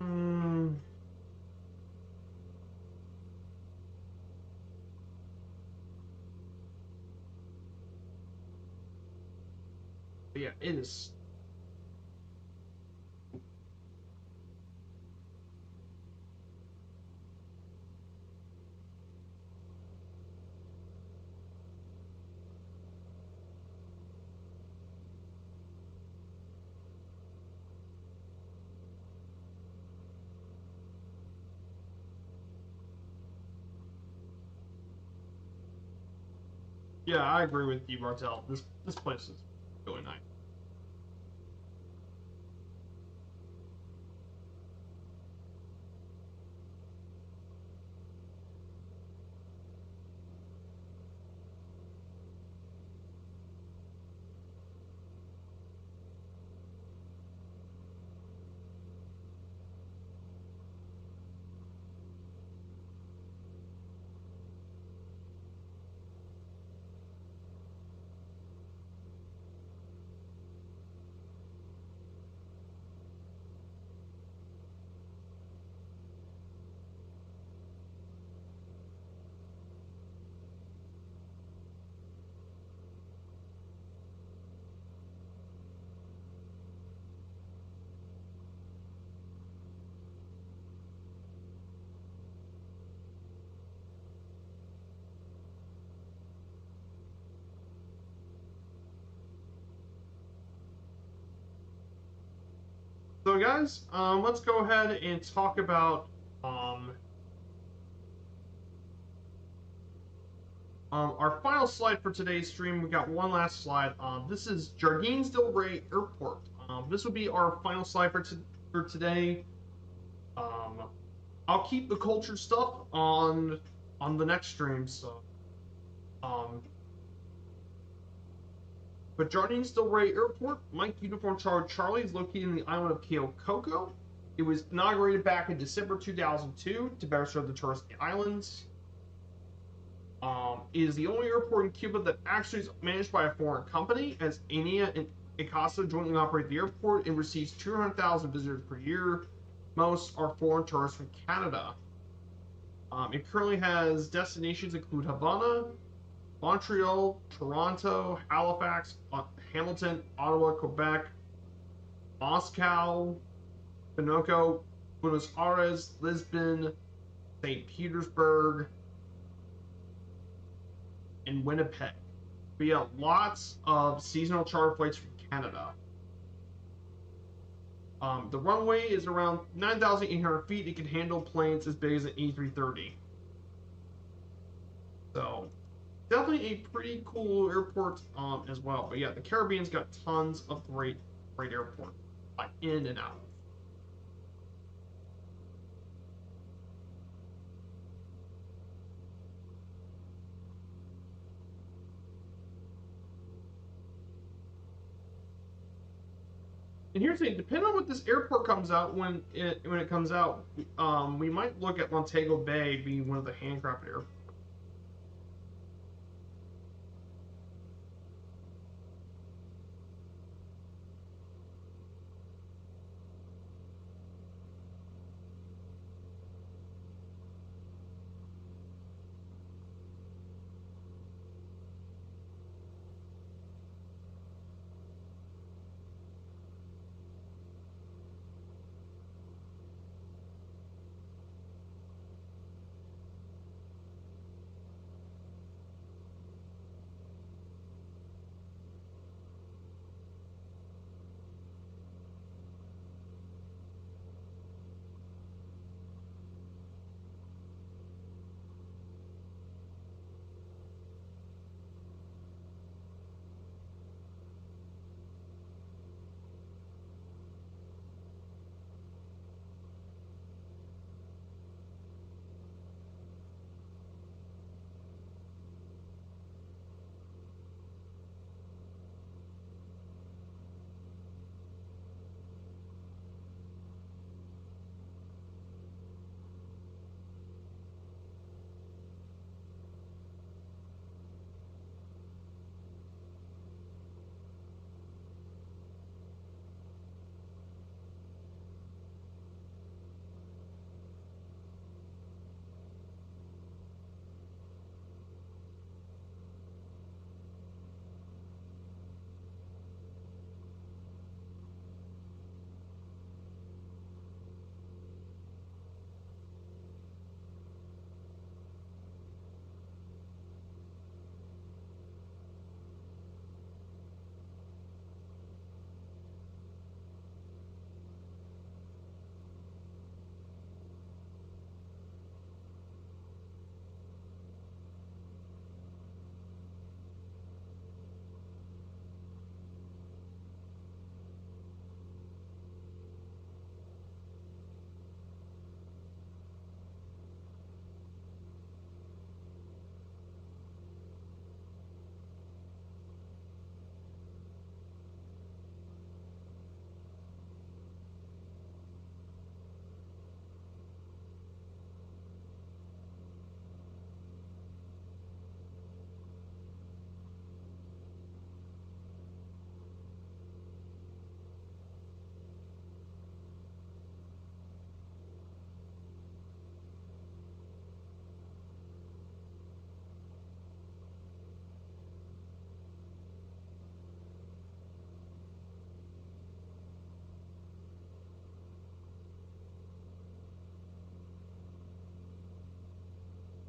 Mm, yeah, it is. Yeah, I agree with you, Martel. This place is really nice. So, guys, let's go ahead and talk about um, our final slide for today's stream. We got one last slide. This is Jardines del Rey Airport. This will be our final slide for today. Um, I'll keep the culture stuff on the next stream. So, um, but Jardines del Rey Airport, Mike Uniform Charlie, is located in the island of Keokoko. It was inaugurated back in December 2002 to better serve the tourist islands. Is the only airport in Cuba that actually is managed by a foreign company, as ANIA and ICASA jointly operate the airport and receives 200,000 visitors per year. Most are foreign tourists from Canada. It currently has destinations include Havana, Montreal, Toronto, Halifax, Hamilton, Ottawa, Quebec, Moscow, Pinoco, Buenos Aires, Lisbon, St. Petersburg, and Winnipeg. But yeah, lots of seasonal charter flights from Canada. The runway is around 9,800 feet. It can handle planes as big as an A330. So definitely a pretty cool airport as well. But yeah, the Caribbean's got tons of great airport in and out. And here's the thing: depending on what this airport comes out when it comes out, we might look at Montego Bay being one of the handcrafted airports.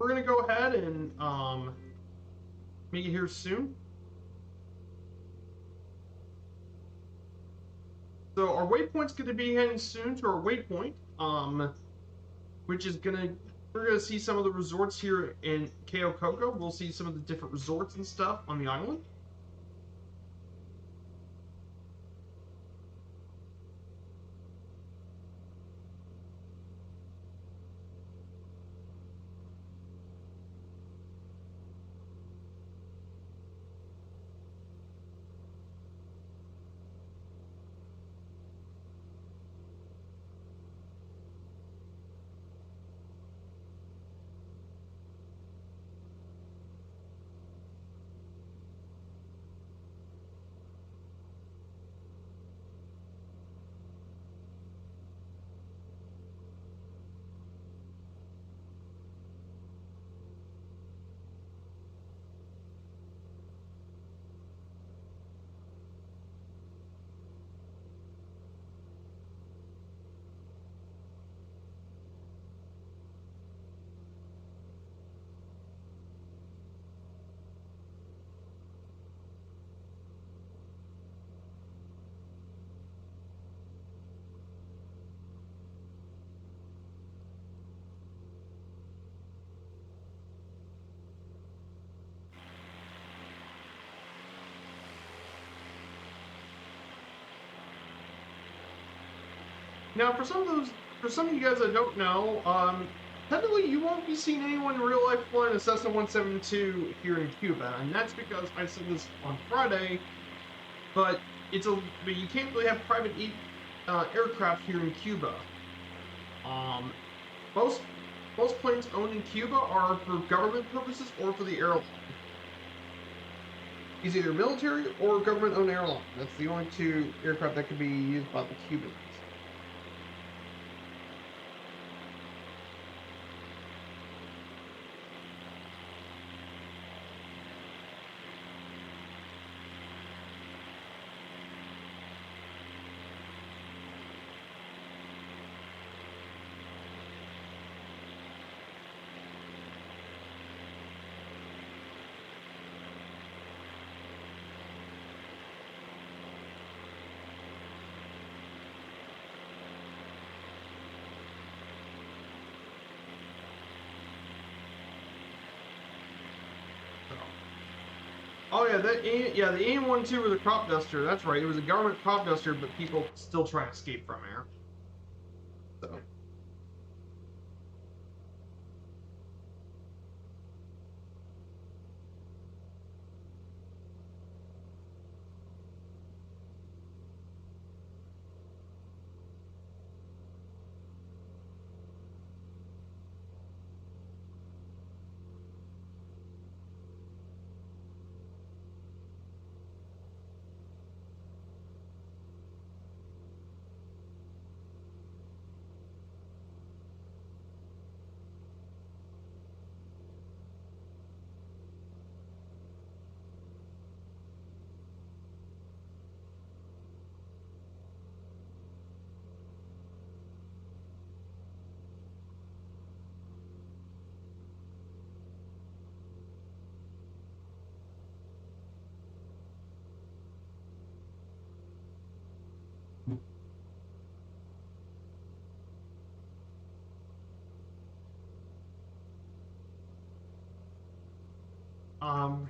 we're gonna go ahead and make it here soon. So our waypoint's gonna be heading soon to our waypoint, which is we're gonna see some of the resorts here in Cayo Coco. We'll see some of the different resorts and stuff on the island. Now, for some of you guys that don't know, technically you won't be seeing anyone in real life flying a Cessna 172 here in Cuba, and that's because I said this on Friday, but but you can't really have private aircraft here in Cuba. Most planes owned in Cuba are for government purposes or for the airline. It's either military or government-owned airline. That's the only two aircraft that can be used by the Cubans. Oh yeah, the AN-112 was a crop duster. That's right. It was a government crop duster, but people still try to escape from there. So.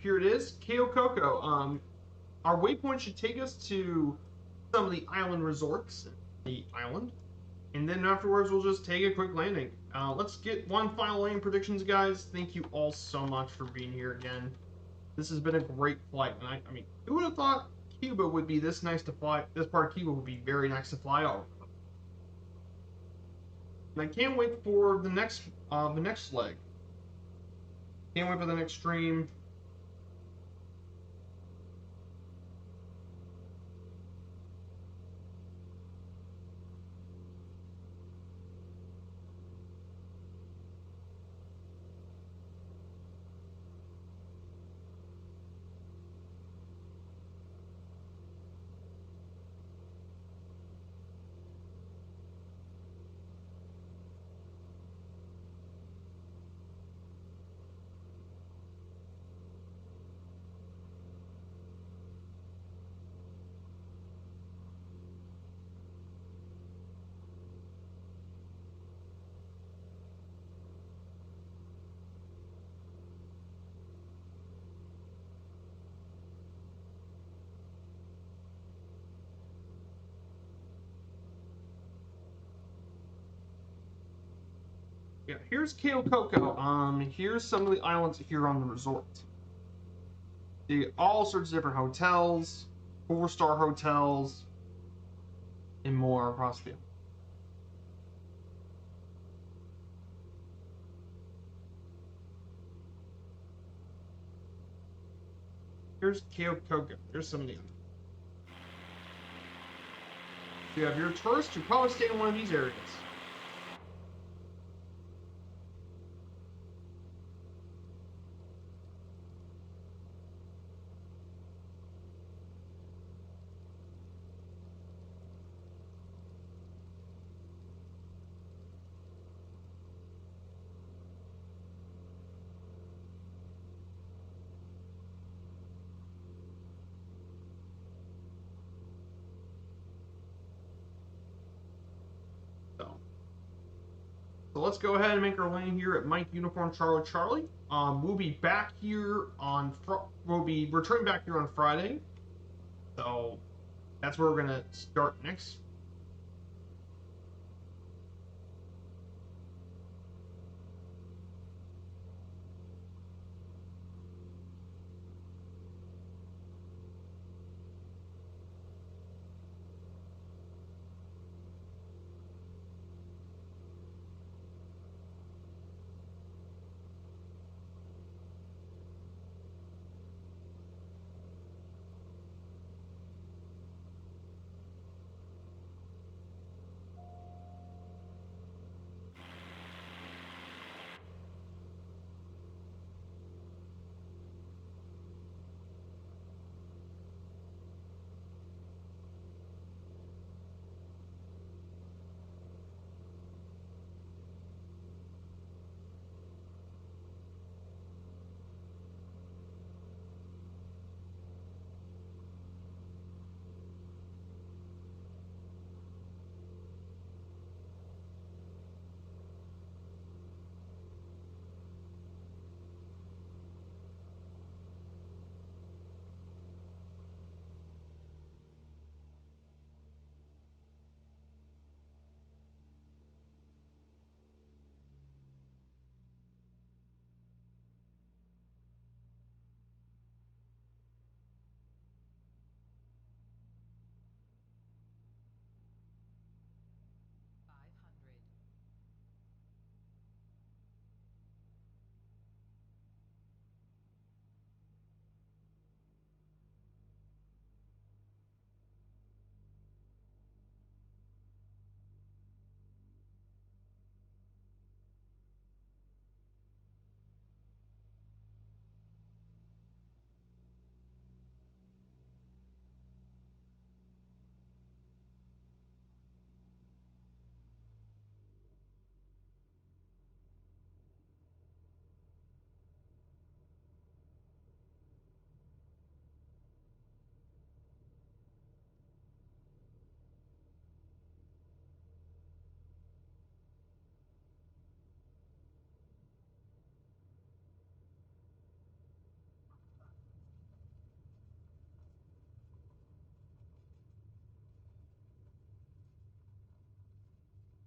Here it is, Cayo Coco. Our waypoint should take us to some of the island resorts, the island, and then afterwards we'll just take a quick landing. Let's get one final landing predictions, guys. Thank you all so much for being here again. This has been a great flight, and I mean, who would have thought Cuba would be this nice to fly? This part of Cuba would be very nice to fly over. And I can't wait for the next leg. Can't wait for the next stream. Yeah, here's Keokoko. Here's some of the islands here on the resort. See all sorts of different hotels, 4-star hotels, and more across the. Here's Keokoko. Here's some of the. If you have your tourist, you probably stay in one of these areas. So, so let's go ahead and make our lane here at Mike Uniform Charlie Charlie. We'll be back here on. We'll be returning back here on Friday. So that's where we're gonna start next.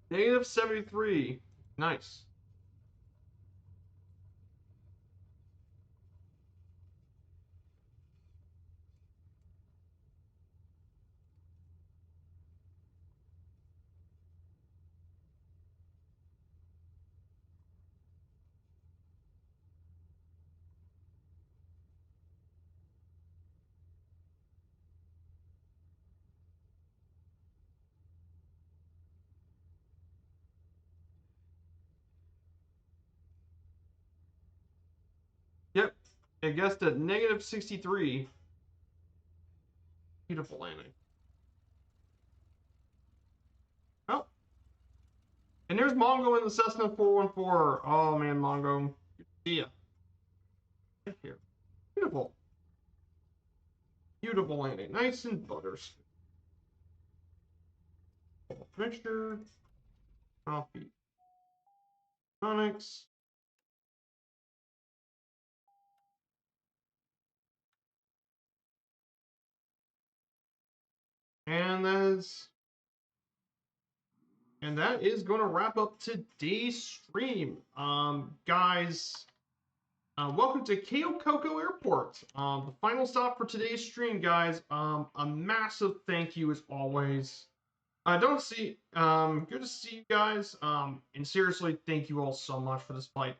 -73. Nice. Yep. I guessed at -63. Beautiful landing. Oh, and there's Mongo in the Cessna 414. Oh man, Mongo. See ya. Right here. Beautiful. Beautiful landing. Nice and butters. Mixture. Coffee. Tonics. And And that is going to wrap up today's stream. Guys, welcome to Keokoko Airport. The final stop for today's stream, guys. A massive thank you as always. Good to see you guys. And seriously, thank you all so much for this flight.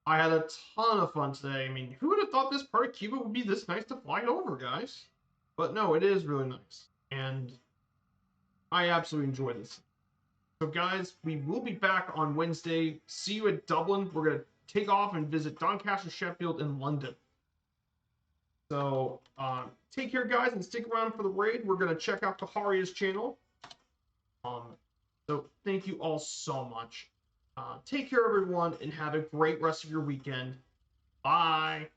I had a ton of fun today. I mean, who would have thought this part of Cuba would be this nice to fly over, guys? But no, it is really nice. And I absolutely enjoy this. So, guys, we will be back on Wednesday. See you at Dublin. We're going to take off and visit Doncaster, Sheffield, and London. So, take care, guys, and stick around for the raid. We're going to check out Kaharia's channel. So, thank you all so much. Take care, everyone, and have a great rest of your weekend. Bye.